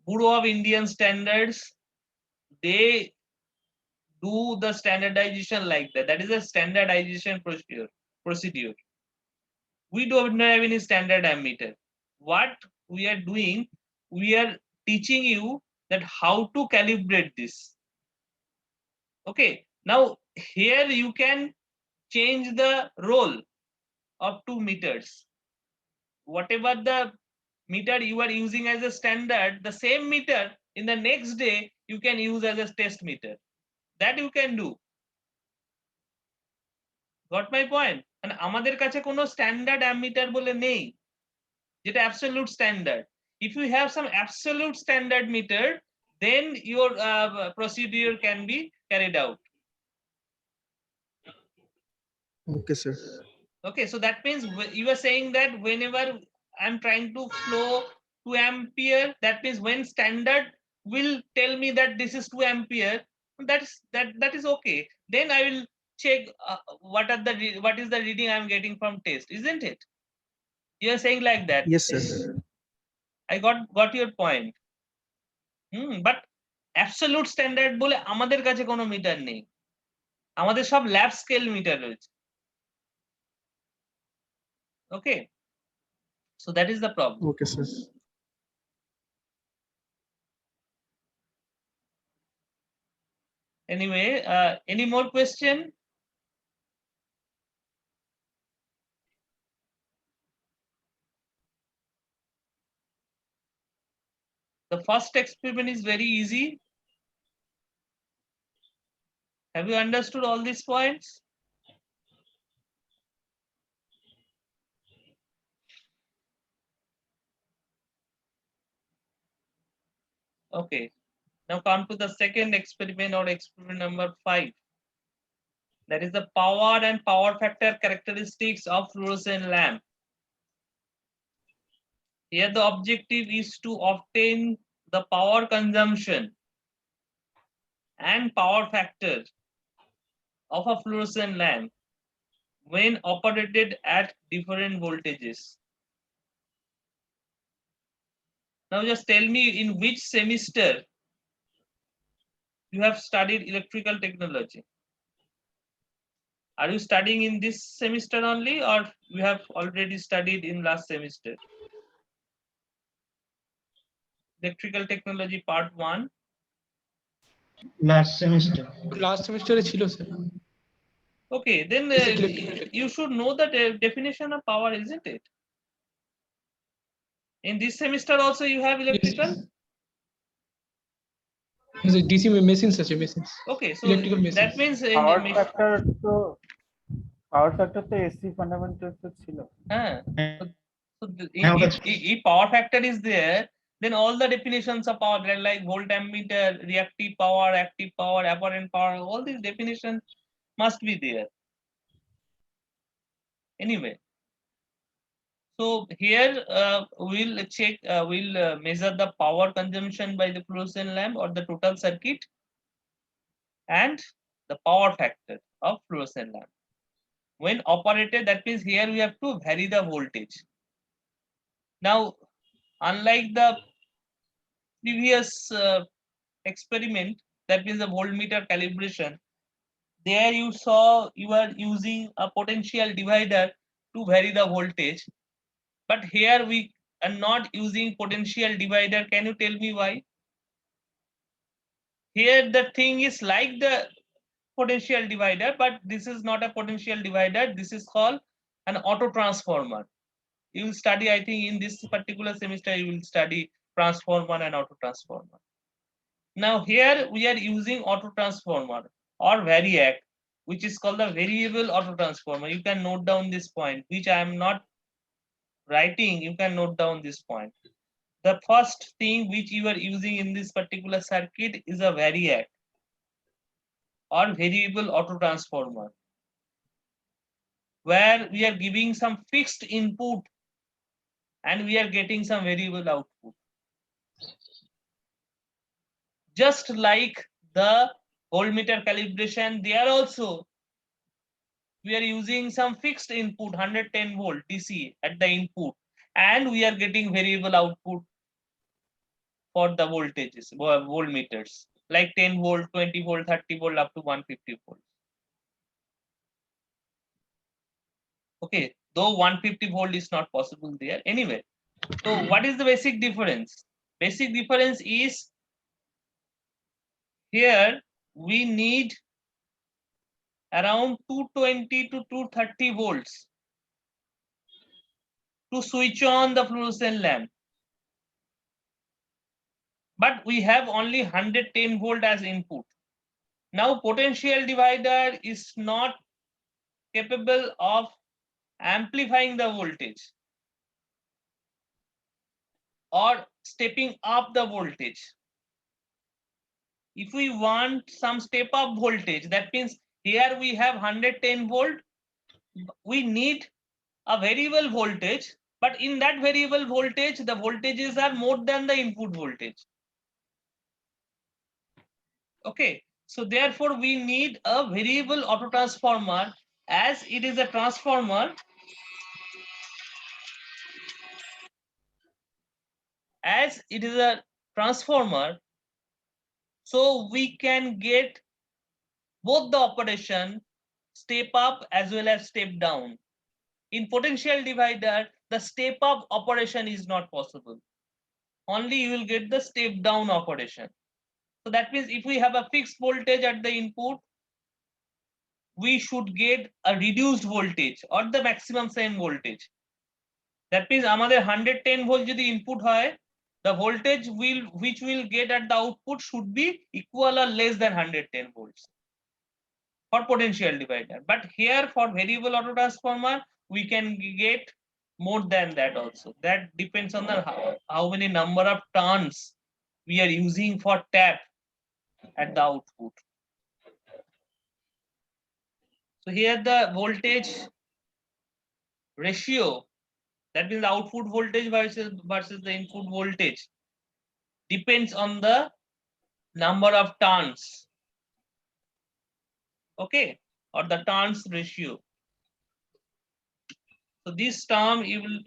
Bureau of Indian Standards, they do the standardization like that. That is a standardization procedure. We don't have any standard ammeter. What we are doing, we are teaching you that how to calibrate this. Okay, now here you can change the role of 2 meters. Whatever the meter you are using as a standard, the same meter in the next day you can use as a test meter. That you can do. Got my point? And আমাদের কাছে কোনো standard ammeter বলে নেই, যেটা absolute standard. If you have some absolute standard meter, then your procedure can be carried out. Okay, sir. Okay, so that means you are saying that whenever I'm trying to flow 2 ampere, that means when standard will tell me that this is 2 ampere, that is okay. Then I will check what is the reading I'm getting from test, isn't it? You are saying like that. Yes, sir. I got your point. But absolute standard বলে আমাদের কাছে কোনো metre নেই, আমাদের সব lab scale metre রয়েছে। Okay, so that is the problem. Okay, sir. Anyway, any more question? The first experiment is very easy. Have you understood all these points? Okay, now come to the second experiment, or experiment number 5. That is the power and power factor characteristics of fluorescent lamp. Here the objective is to obtain the power consumption and power factor of a fluorescent lamp when operated at different voltages. Now just tell me, in which semester you have studied electrical technology? Are you studying in this semester only, or you have already studied in last semester? Electrical technology part 1. Last semester. Last সেমিস্টারে ছিল sir. Okay, then Basic electrical you should know the definition of power, isn't it? In this semester also you have electrical. DC machines আছে, machines Okay, so Electrical machines. that means in power factor তো AC fundamentals তো ছিল। হ্যাঁ, হ্যাঁ, so ওটা if power factor is there, then all the definitions of power like volt ammeter, reactive power, active power, apparent power, all these definitions must be there. Anyway, so here we'll check, we'll measure the power consumption by the fluorescent lamp or the total circuit and the power factor of fluorescent lamp. When operated, that means here we have to vary the voltage. Now, unlike the previous experiment, that means the voltmeter calibration, there you saw you are using a potential divider to vary the voltage. But here we are not using potential divider. Can you tell me why? Here the thing is like the potential divider, but this is not a potential divider. This is called an auto transformer. You will study, I think in this particular semester, you will study transformer and auto transformer. Now here we are using auto transformer or variac, which is called the variable auto transformer. You can note down this point, which I am not writing. You can note down this point. The first thing which you are using in this particular circuit is a variac or variable auto transformer, where we are giving some fixed input and we are getting some variable output. Just like the voltmeter calibration, there also we are using some fixed input 110 volt DC at the input, and we are getting variable output for the voltages, voltmeters, like 10 volt, 20 volt, 30 volt, up to 150 volt. Okay, though 150 volt is not possible there. Anyway, so what is the basic difference? Basic difference is here we need around 220 to 230 volts to switch on the fluorescent lamp. But we have only 110 volt as input. Now potential divider is not capable of amplifying the voltage or stepping up the voltage. If we want some step up voltage, that means here we have 110 volt, we need a variable voltage, but in that variable voltage, the voltages are more than the input voltage. Okay, so therefore we need a variable auto transformer. As it is a transformer, so we can get both the operation, step up as well as step down. In potential divider, the step up operation is not possible. Only you will get the step down operation. So that means if we have a fixed voltage at the input, we should get a reduced voltage or the maximum same voltage. That means আমাদের 110 volt যদি input হয়, the voltage which will get at the output should be equal or less than 110 volts for potential divider. But here for variable auto transformer, we can get more than that also. That depends on the how many number of turns we are using for tap at the output. So here the voltage ratio, that means the output voltage versus the input voltage, depends on the number of turns. Okay, or the turns ratio. So this term you will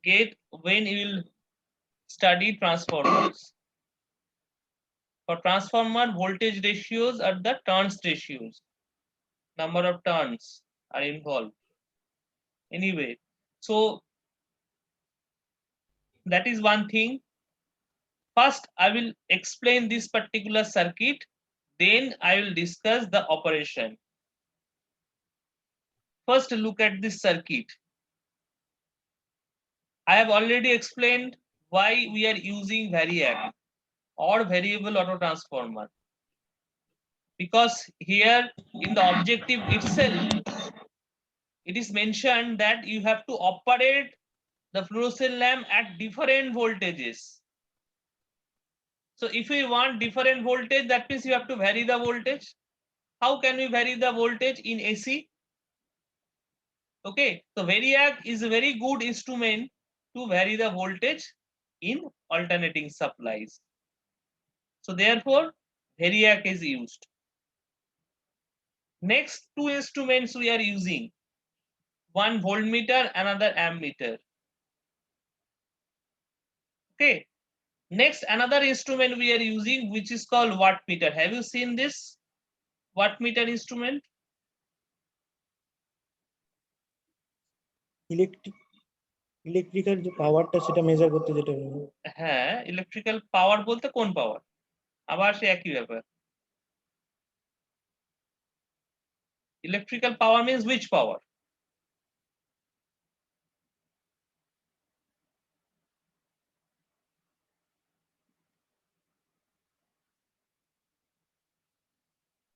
get when you will study transformers. For transformer, voltage ratios are the turns ratios. number of turns are involved. Anyway, so that is one thing. First, I will explain this particular circuit, then I will discuss the operation. First, look at this circuit. I have already explained why we are using variac or variable auto transformer. Because here in the objective itself, it is mentioned that you have to operate the fluorescent lamp at different voltages. So if we want different voltage, that means you have to vary the voltage. How can we vary the voltage in AC? Okay, so variac is a very good instrument to vary the voltage in alternating supplies. So therefore, variac is used. Next two instruments we are using, one voltmeter, another ammeter. Okay, next another instrument we are using which is called wattmeter. Have you seen this wattmeter instrument? Electrical যে পাওয়ারটা সেটা measure করতে যেটা হ্যাঁ, electrical power বলতে কোন পাওয়ার? আবার সে একই ব্যাপার। Electrical power means which power?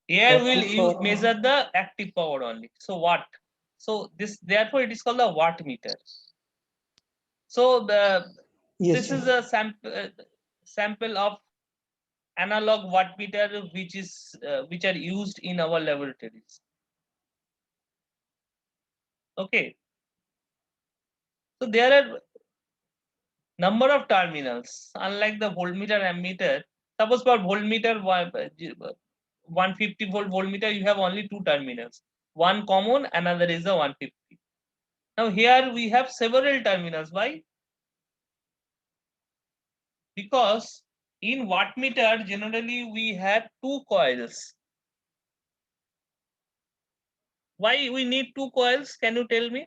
Here we'll measure the active power only. So what? So this, therefore it is called the wattmeter. So this is a sample of analog wattmeter which are used in our laboratories. Okay. So there are number of terminals. Unlike the voltmeter ammeter, suppose for voltmeter 150 volt voltmeter, you have only two terminals. One common, another is a 150. Now here we have several terminals. Why? Because in wattmeter generally we have two coils. Why we need two coils? Can you tell me?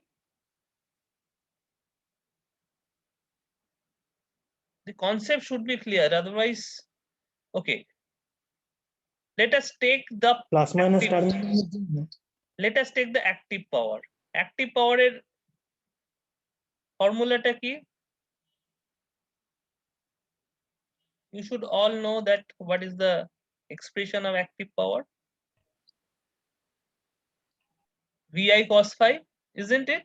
The concept should be clear, otherwise, okay. Let us take the plus minus active- terminal let us take the active power. Active power এর ফর্মুলাটা কি? You should all know that what is the expression of active power? VI cos phi, isn't it?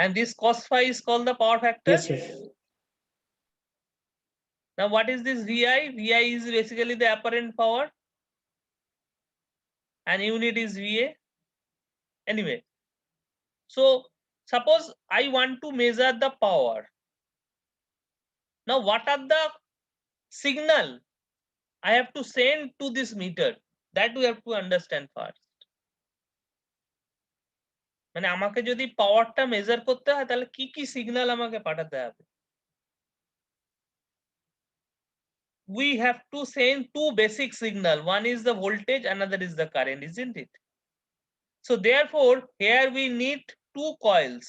And this cos phi is called the power factor. Yes, yes. Now what is this VI? VI is basically the apparent power and unit is VA. Anyway, so suppose I want to measure the power. Now what are the signal I have to send to this meter? That we have to understand first. মানে আমাকে যদি পাওয়ারটা measure করতে হয় তাহলে কি কি signal আমাকে পাঠাতে হবে? We have to send two basic signal. One is the voltage, another is the current, isn't it? So therefore, here we need two coils.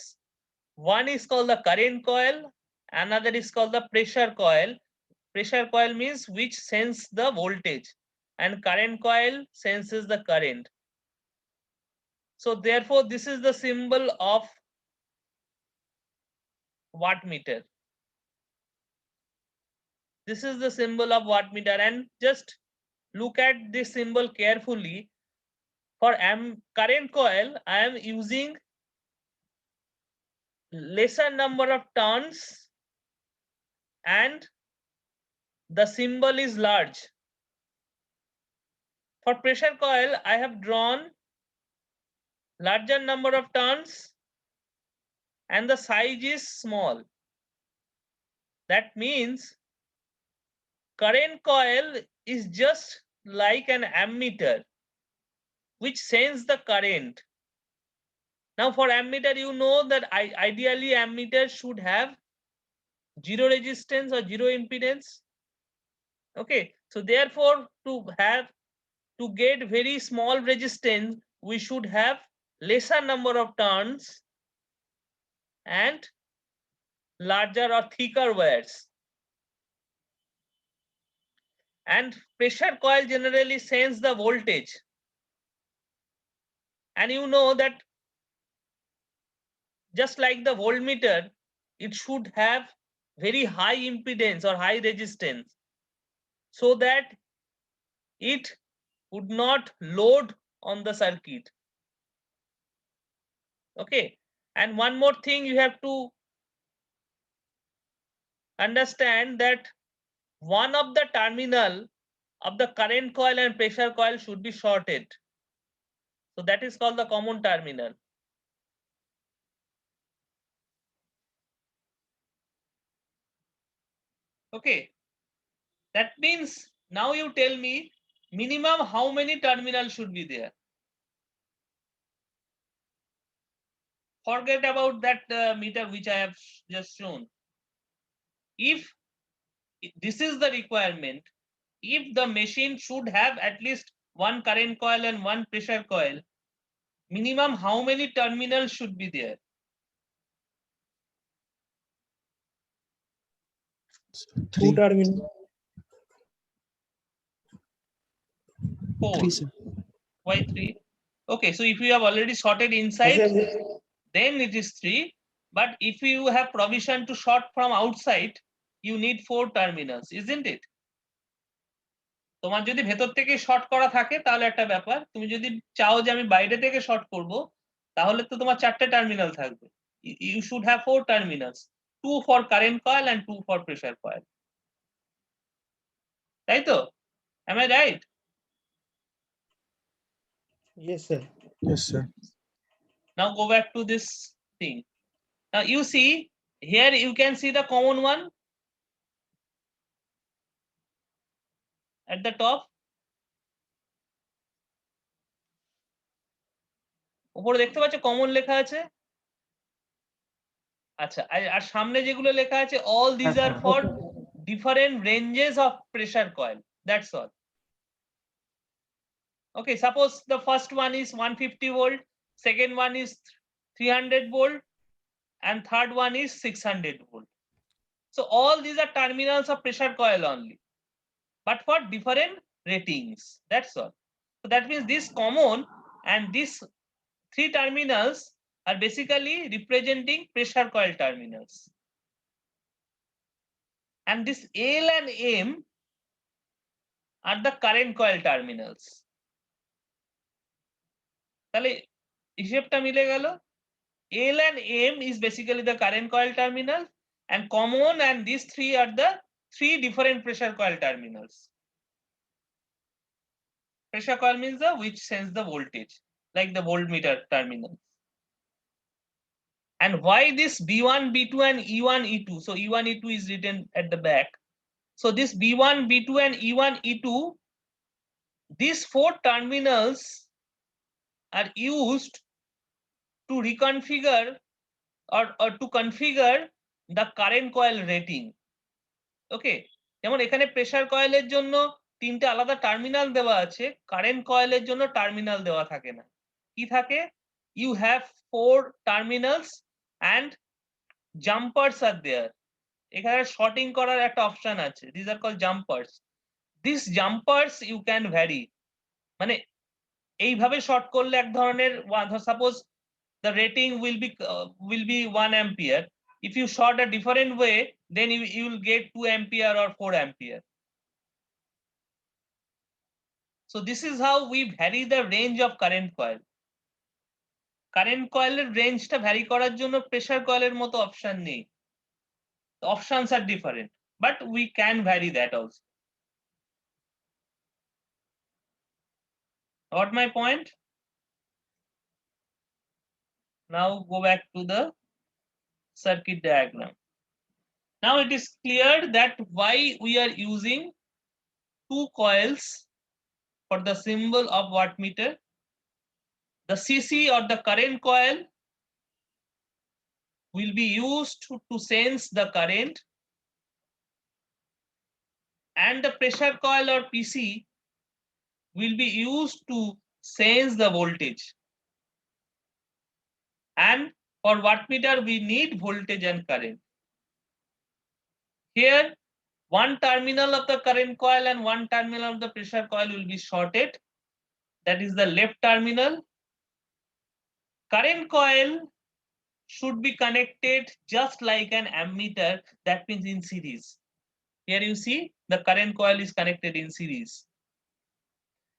One is called the current coil, another is called the pressure coil. Pressure coil means which sends the voltage, and current coil senses the current. So therefore, this is the symbol of wattmeter. This is the symbol of wattmeter, and just look at this symbol carefully. For current coil, I am using lesser number of turns and the symbol is large. For pressure coil, I have drawn larger number of turns and the size is small. That means current coil is just like an ammeter which sends the current. Now for ammeter, you know that ideally ammeter should have zero resistance or zero impedance. Okay, so therefore to have to get very small resistance, we should have lesser number of turns and larger or thicker wires. And pressure coil generally sends the voltage. And you know that just like the voltmeter, it should have very high impedance or high resistance so that it would not load on the circuit. Okay. And one more thing you have to understand, that one of the terminal of the current coil and pressure coil should be shorted. So that is called the common terminal. Okay. That means now you tell me minimum how many terminals should be there. Forget about that meter which I have just shown. If this is the requirement, if the machine should have at least one current coil and one pressure coil, minimum how many terminals should be there? Three. 2 terminal. 4. 3, sir. Why 3? Okay, so if you have already sorted inside, Actually, then it is 3. But if you have provision to short from outside, you need 4 terminals, isn't it? তোমার যদি ভেতর থেকে short করা থাকে তাহলে একটা ব্যাপার, তুমি যদি চাও যে আমি বাইরে থেকে শর্ট করব তাহলে তো তোমার 4টে টার্মিনাল থাকবে। You should have 4 terminals, 2 for current coil and 2 for pressure coil. তাই তো? Am I right? yes, sir. Yes, sir. Now go back to this thing. Now you see here, you can see the common one at the top. উপরে দেখতে পাচ্ছ common লেখা আছে? আচ্ছা, আর সামনে যেগুলো লেখা আছে, all these are for different ranges of pressure coil. That's all. Okay, suppose the first one is 150 volt, second one is 300 volt, and third one is 600 volt. So all these are terminals of pressure coil only, but for different ratings. That's all. So that means this common and these 3 terminals are basically representing pressure coil terminals. And this L and M are the current coil terminals. তাহলে হিসেবটা মিলে গেল। L and M is basically the current coil terminal, and common and these 3 are the 3 different pressure coil terminals. Pressure coil means the which sends the voltage, like the voltmeter terminal. And why this B1, B2 and E1, E2? So E1, E2 is written at the back. So this B1, B2 and E1, E2, these 4 terminals are used to reconfigure or to configure the current coil rating. Okay, যেমন এখানে pressure কয়েলের জন্য 3টে আলাদা terminal দেওয়া আছে, current কয়েলের জন্য টার্মিনাল দেওয়া থাকে না। কি থাকে? You have 4 terminals and jumpers are there. এখানে শর্টিং করার একটা অপশন আছে, these are called jumpers. These jumpers you can vary, মানে এইভাবে শর্ট করলে এক ধরনের, suppose the rating will be 1 ampere. If you short a different way, then you will get 2 ampere or 4 ampere. So this is how we vary the range of current coil. Current coil এর রেঞ্জটা vary করার জন্য pressure কয়েলের মতো option নেই। The options are different, but we can vary that also. Got my point? Now go back to the circuit diagram. Now it is clear that why we are using 2 coils for the symbol of wattmeter. The CC or the current coil will be used to sense the current, and the pressure coil or PC will be used to sense the voltage. And for wattmeter, we need voltage and current. Here, one terminal of the current coil and one terminal of the pressure coil will be shorted. That is the left terminal. Current coil should be connected just like an ammeter, that means in series. Here you see the current coil is connected in series.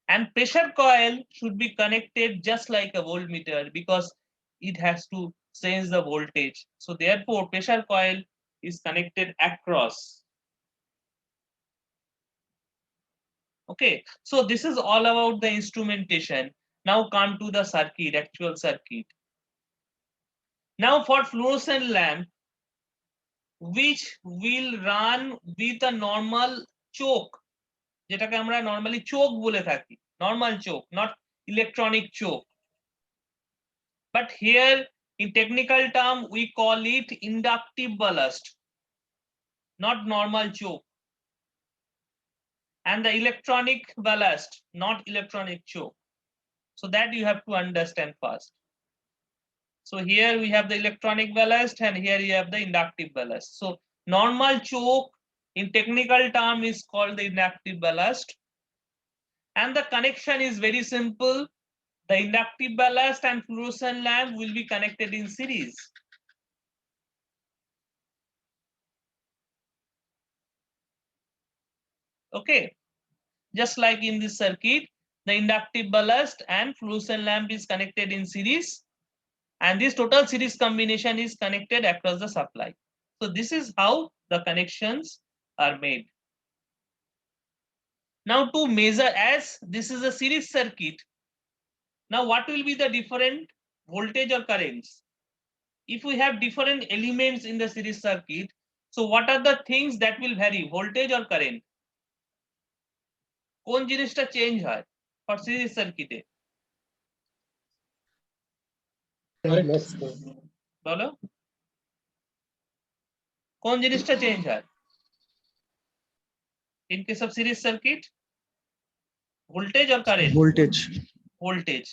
And pressure coil should be connected just like a voltmeter because it has to sense the voltage. So therefore pressure coil is connected across. Okay, so this is all about the instrumentation. Now come to the circuit, actual circuit. Now for fluorescent lamp, which will run with a normal choke, যেটাকে আমরা normally choke বলে থাকি, normal choke, not electronic choke. But here in technical term we call it inductive ballast, not normal choke. And the electronic ballast, not electronic choke. So that you have to understand first. So here we have the electronic ballast and here you have the inductive ballast. So normal choke in technical term is called the inductive ballast. And the connection is very simple. The inductive ballast and fluorescent lamp will be connected in series. Okay, just like in this circuit, the inductive ballast and fluorescent lamp is connected in series. And this total series combination is connected across the supply. So this is how the connections are made. Now to measure, as this is a series circuit, now what will be the different voltage or currents? If we have different elements in the series circuit, so what are the things that will vary, voltage or current? কোন জিনিসটা change হয় for series circuit এ? বলো কোন জিনিসটা change হয় in case of series circuit? Voltage or current? Voltage. Voltage.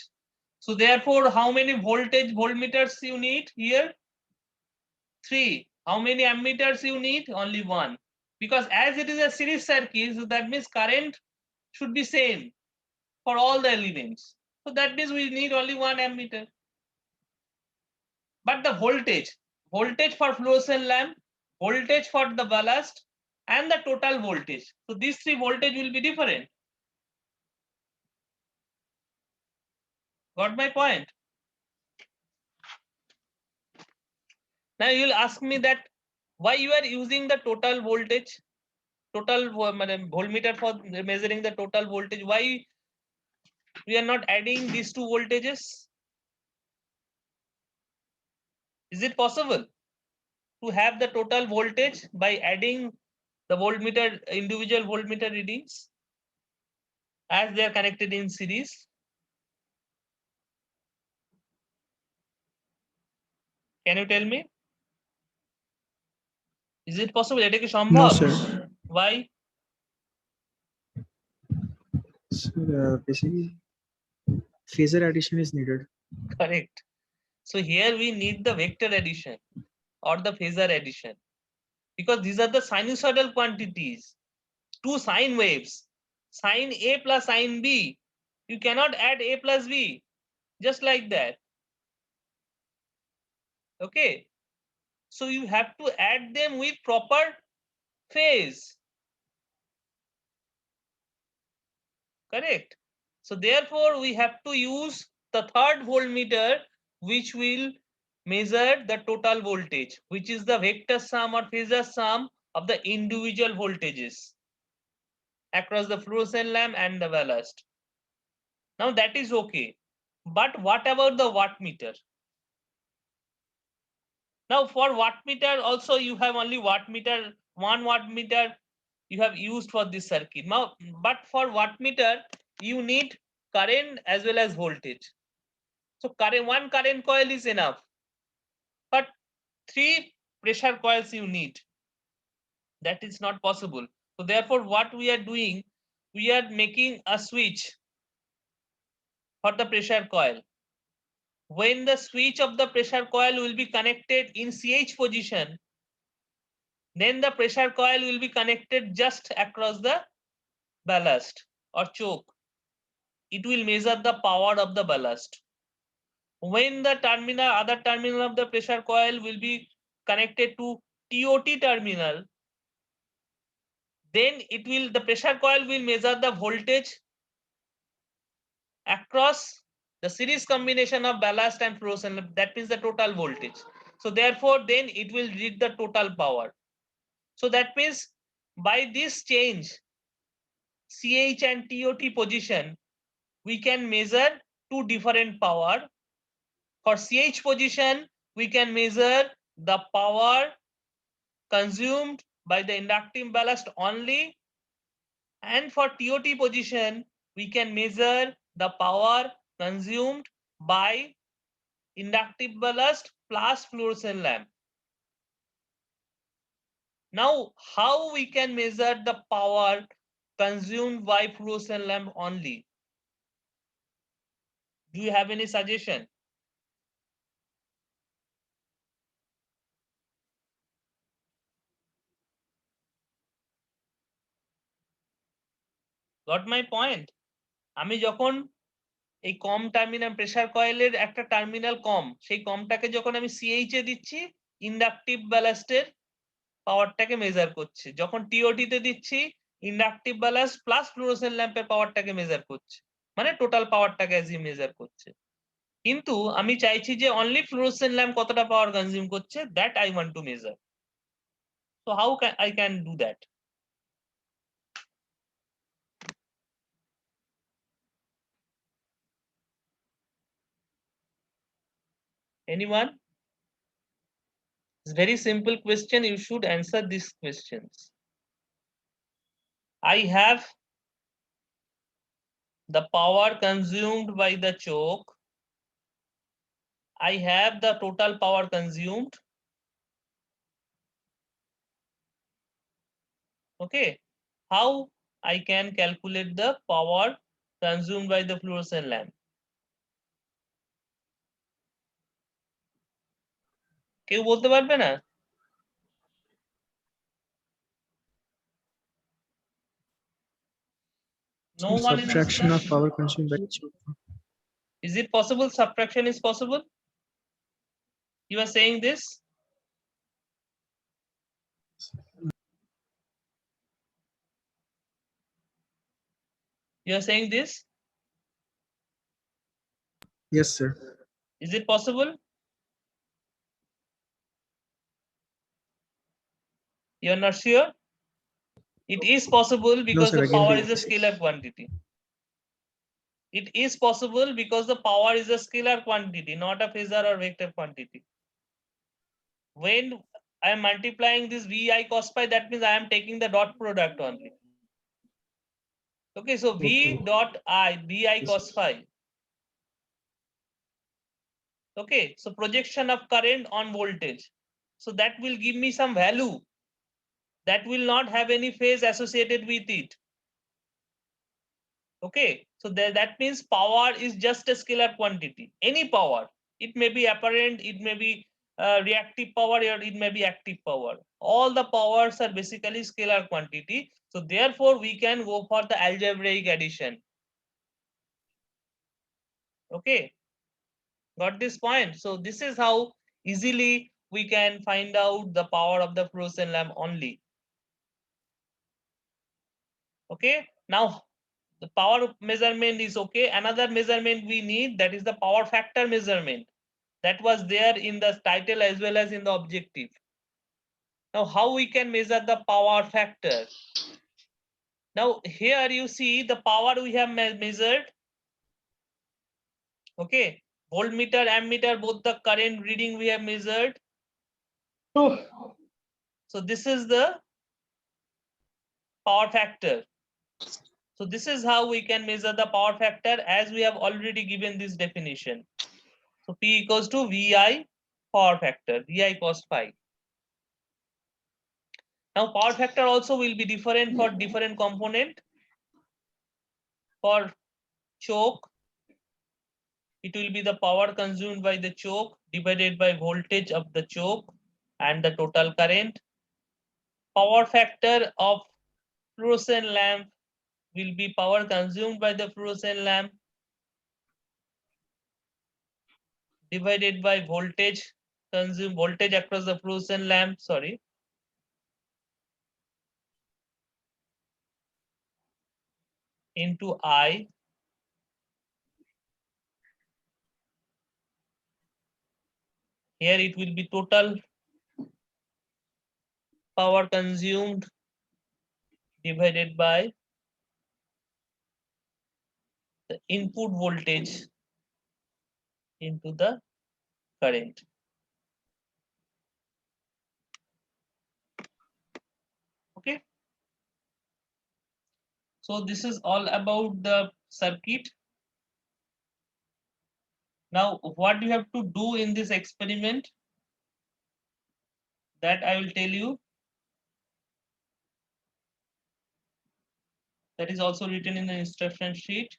So therefore how many voltmeters you need here? 3. How many ammeters you need? Only 1. Because as it is a series circuit, so that means current should be same for all the elements. So that means we need only 1 ammeter. But the voltage for fluorescent lamp, voltage for the ballast, and the total voltage. So these 3 voltage will be different. Got my point? Now you will ask me that why you are using the total voltage, total voltmeter for measuring the total voltage. Why we are not adding these 2 voltages? Is it possible to have the total voltage by adding the voltmeter, individual voltmeter readings as they are connected in series? Can you tell me? Is it possible? এটা কি সম্ভব? No, sir. Why? Sir, basically, phasor addition is needed. Correct. So here we need the vector addition or the phasor addition because these are the sinusoidal quantities, 2 sine waves, sine A plus sine B. You cannot add A plus B just like that. Okay. So you have to add them with proper phase. Correct. So therefore we have to use the 3rd voltmeter which will measure the total voltage, which is the vector sum or phasor sum of the individual voltages across the fluorescent lamp and the ballast. Now that is okay. But what about the wattmeter? Now for wattmeter also you have only wattmeter, 1 wattmeter you have used for this circuit. Now, but for wattmeter you need current as well as voltage. So current, 1 current coil is enough, but 3 pressure coils you need. That is not possible. So therefore what we are doing, we are making a switch for the pressure coil. When the switch of the pressure coil will be connected in CH position, then the pressure coil will be connected just across the ballast or choke. It will measure the power of the ballast. When the other terminal of the pressure coil will be connected to TOT terminal, then the pressure coil will measure the voltage across the series combination of ballast and fluorescent lamp. That means the total voltage. So therefore, then it will read the total power. So that means by this change, CH and TOT position, we can measure two different power. For CH position, we can measure the power consumed by the inductive ballast only, and for TOT position, we can measure the power consumed by inductive ballast plus fluorescent lamp. Now, how we can measure the power consumed by fluorescent lamp only? Do you have any suggestion? Got my point? আমি যখন এই কম terminal pressure কয়েলের একটা terminal কম, সেই কমটাকে যখন আমি CH এ দিচ্ছি, inductive ব্যালাস্টের পাওয়ারটাকে measure করছে। যখন টিওটি তে দিচ্ছি, ইন্ডাকটিভ ব্যালাস্ট প্লাস ফ্লুরোসেন্ট ল্যাম্পের পাওয়ারটাকে মেজার করছে, মানে টোটাল পাওয়ারটাকে অ্যাজ মেজার করছে। কিন্তু আমি চাইছি যে অনলি ফ্লুরোসেন্ট ল্যাম্প কতটা পাওয়ার কনজিউম করছে, that I want to measure. So how I can do that? Anyone? It's very simple question. You should answer these questions. I have the power consumed by the choke. I have the total power consumed. Okay. How I can calculate the power consumed by the fluorescent lamp? কেউ বলতে পারবে না? No one is. Subtraction of power consumed by choke. Is it possible? Subtraction is possible? You are saying this? You are saying this? Yes, sir. Is it possible? You are not sure? It is possible because sir, the again, power please. is a scalar quantity. It is possible because the power is a scalar quantity, not a phasor or vector quantity. When I am multiplying this VI cos phi, that means I am taking the dot product only. Okay, so V Okay. dot I, VI cos phi. Okay, so projection of current on voltage. So that will give me some value that will not have any phase associated with it. Okay, so that means power is just a scalar quantity. Any power, it may be apparent, it may be reactive power, or it may be active power. All the powers are basically scalar quantity. So therefore, we can go for the algebraic addition. Okay, got this point? So this is how easily we can find out the power of the fluorescent lamp only. Okay, now the power measurement is okay. Another measurement we need, that is the power factor measurement. That was there in the title as well as in the objective. Now, how we can measure the power factor? Now, here you see the power we have measured. Okay, voltmeter, ammeter, both the current reading we have measured. So this is the power factor. So this is how we can measure the power factor, as we have already given this definition. So P equals to VI power factor, VI cos phi. Now power factor also will be different for different component. For choke, it will be the power consumed by the choke divided by voltage of the choke and the total current. Power factor of fluorescent lamp will be power consumed by the fluorescent lamp divided by voltage consumed, voltage across the fluorescent lamp, sorry, into I. Here it will be total power consumed divided by the input voltage into the current. Okay. So this is all about the circuit. Now, what you have to do in this experiment, that I will tell you. That is also written in the instruction sheet.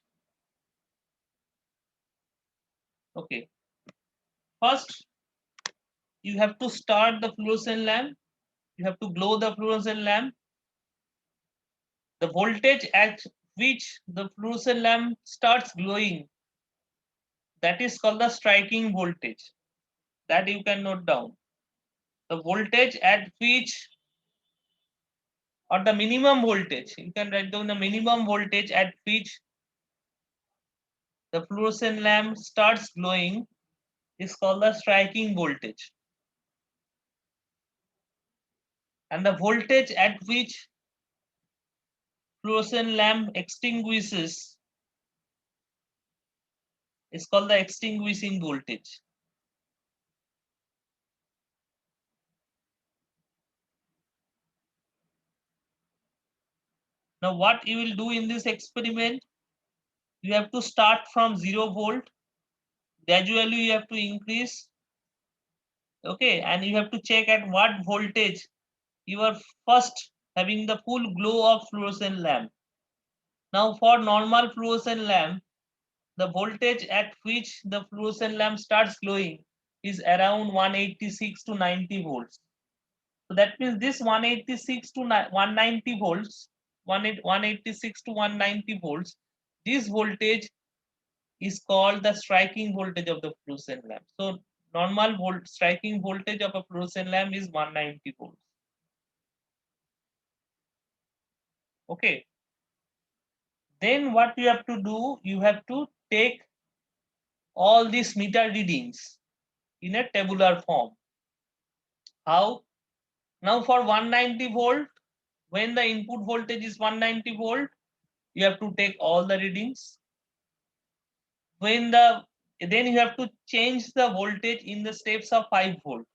Okay. First, you have to start the fluorescent lamp. You have to glow the fluorescent lamp. The voltage at which the fluorescent lamp starts glowing, that is called the striking voltage. That you can note down. The voltage at which, or the minimum voltage, you can write down the minimum voltage at which the fluorescent lamp starts glowing is called the striking voltage. And the voltage at which fluorescent lamp extinguishes is called the extinguishing voltage. Now what you will do in this experiment, you have to start from 0 volt, gradually you have to increase, okay, and you have to check at what voltage you are first having the full glow of fluorescent lamp. Now for normal fluorescent lamp, the voltage at which the fluorescent lamp starts glowing is around 186 to 90 volts. So that means this 186 to 190 volts, 186 to 190 volts, this voltage is called the striking voltage of the fluorescent lamp. So normal striking voltage of a fluorescent lamp is 190 volts. Okay. Then what you have to do, you have to take all these meter readings in a tabular form. How? Now for 190 volt, when the input voltage is 190 volt, you have to take all the readings. Then you have to change the voltage in the steps of 5 volt.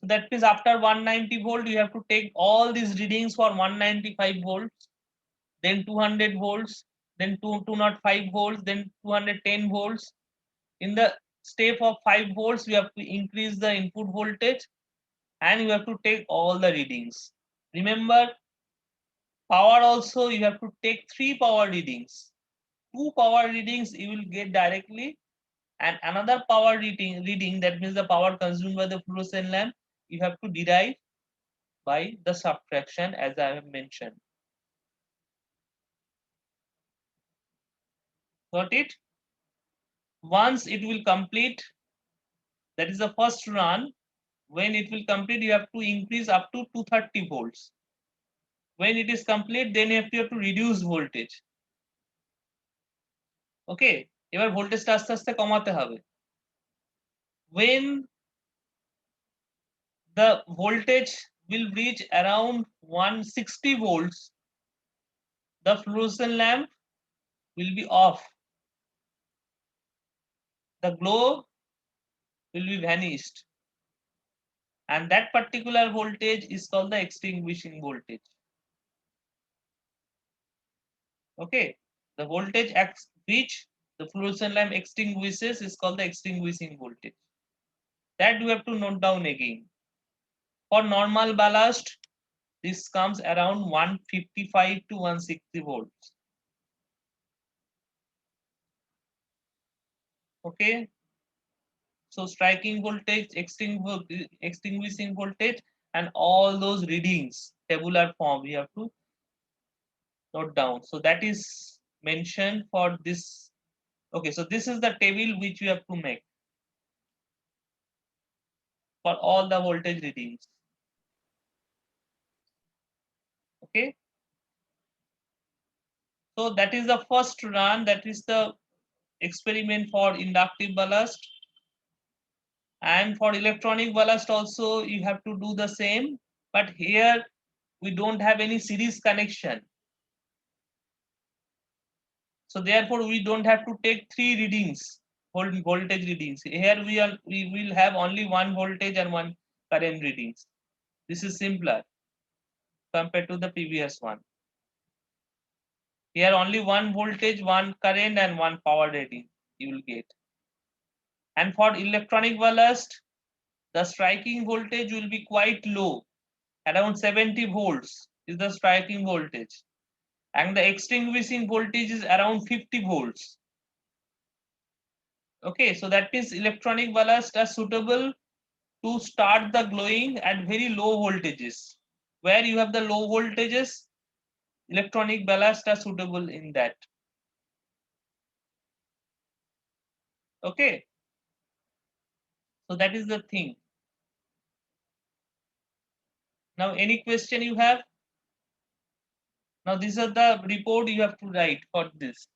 So that means after 190 volt, you have to take all these readings for 195 volts, then 200 volts, then 205 volts, then 210 volts. In the step of 5 volts, you have to increase the input voltage and you have to take all the readings. Remember, power also you have to take 3 power readings. 2 power readings you will get directly, and another power reading, that means the power consumed by the fluorescent lamp, you have to derive by the subtraction as I have mentioned. Got it? Once it will complete, that is the first run. When it will complete, you have to increase up to 230 volts. When it is complete, then you have to reduce voltage. Okay, এবার ভোল্টেজটা আস্তে আস্তে কমাতে হবে. When the voltage will reach around 160 volts, the fluorescent lamp will be off. The glow will be vanished. And that particular voltage is called the extinguishing voltage. Okay, the voltage at which the fluorescent lamp extinguishes is called the extinguishing voltage. That you have to note down again. For normal ballast, this comes around 155 to 160 volts. Okay. So striking voltage, extinguishing voltage, and all those readings, tabular form, we have to note down. So that is mentioned for this. Okay, so this is the table which we have to make for all the voltage readings. Okay. So that is the first run. That is the experiment for inductive ballast. And for electronic ballast also you have to do the same. But here we don't have any series connection. So therefore we don't have to take 3 readings, voltage readings. Here we will have only one voltage and one current readings. This is simpler compared to the previous one. Here only one voltage, one current, and one power rating you will get. And for electronic ballast, the striking voltage will be quite low, around 70 volts is the striking voltage. And the extinguishing voltage is around 50 volts. Okay, so that means electronic ballast are suitable to start the glowing at very low voltages. Where you have the low voltages, electronic ballast are suitable in that. Okay, so that is the thing. Now any question you have? Now these are the report you have to write for this.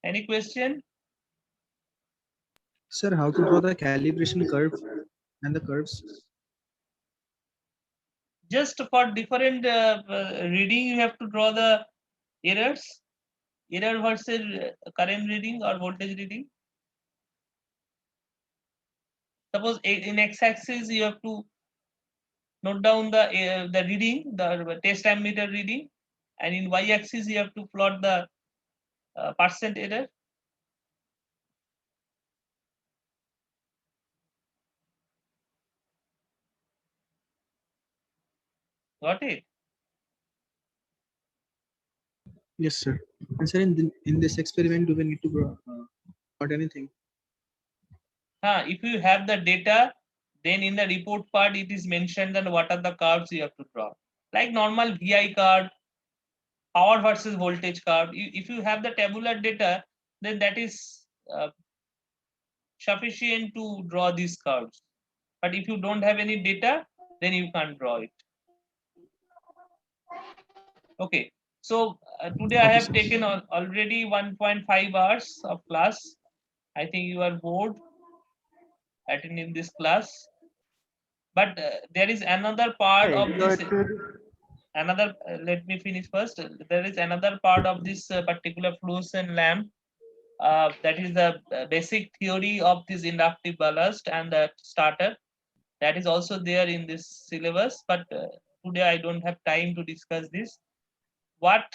Any question? Sir, how to draw the calibration curve and the curves? Just for different reading, you have to draw the errors, error versus current reading or voltage reading. Suppose in x-axis you have to note down the reading, the test ammeter reading, and in y-axis you have to plot the percent error. Got it? Yes, sir. And sir, in this experiment, do we need to draw about anything? If you have the data, then in the report part it is mentioned that what are the curves you have to draw. Like normal VI curve, power versus voltage curve. If you have the tabular data, then that is sufficient to draw these curves. But if you don't have any data, then you can't draw it. Okay, so today I Okay, have sir. taken already 1.5 hours of class. I think you are bored attending this class. But there is another part of this. Let me finish first. There is another part of this particular fluorescent lamp. That is the basic theory of this inductive ballast and the starter. That is also there in this syllabus. But today I don't have time to discuss this. What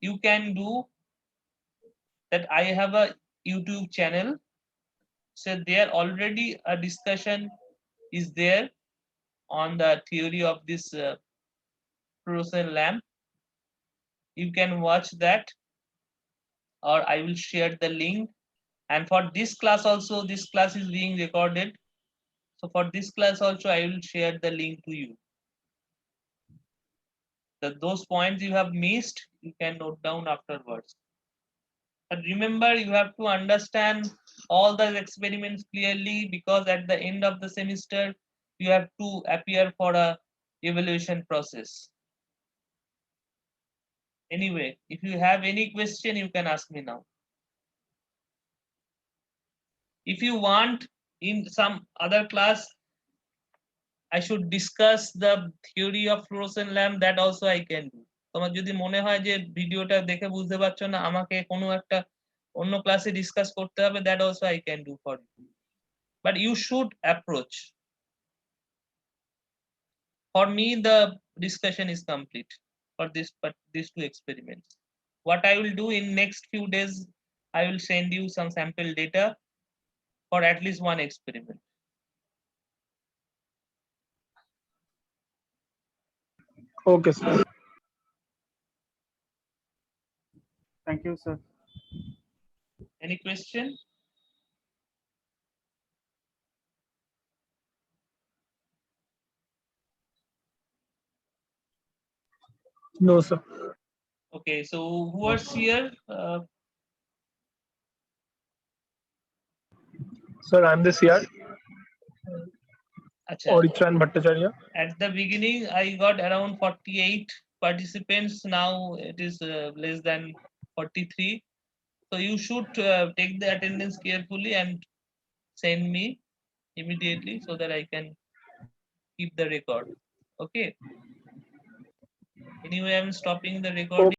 you can do, that I have a YouTube channel. So there already a discussion is there on the theory of this fluorescent lamp. You can watch that, or I will share the link. And for this class also, this class is being recorded. So for this class also, I will share the link to you. Those points you have missed, you can note down afterwards. But remember, you have to understand all the experiments clearly, because at the end of the semester, you have to appear for a evaluation process. Anyway, if you have any question, you can ask me now. If you want, in some other class, I should discuss the theory of fluorescent lamp, that also I can do. তোমার যদি মনে হয় যে ভিডিওটা দেখে বুঝতে পারছো না, আমাকে কোনো একটা অন্য ক্লাসে ডিসকাস করতে হবে, that also I can do for you. But you should approach. For me, the discussion is complete for these two experiments. What I will do in next few days, I will send you some sample data for at least one experiment. Okay, sir. Thank you, sir. Any question? No, sir. Okay, so who was here? Sir, I'm the CR, Acha, Orichan Bhattacharya. at the beginning, I got around 48 participants. Now it is less than 43. So you should take the attendance carefully and send me immediately so that I can keep the record. Okay. Anyway, I'm stopping the recording.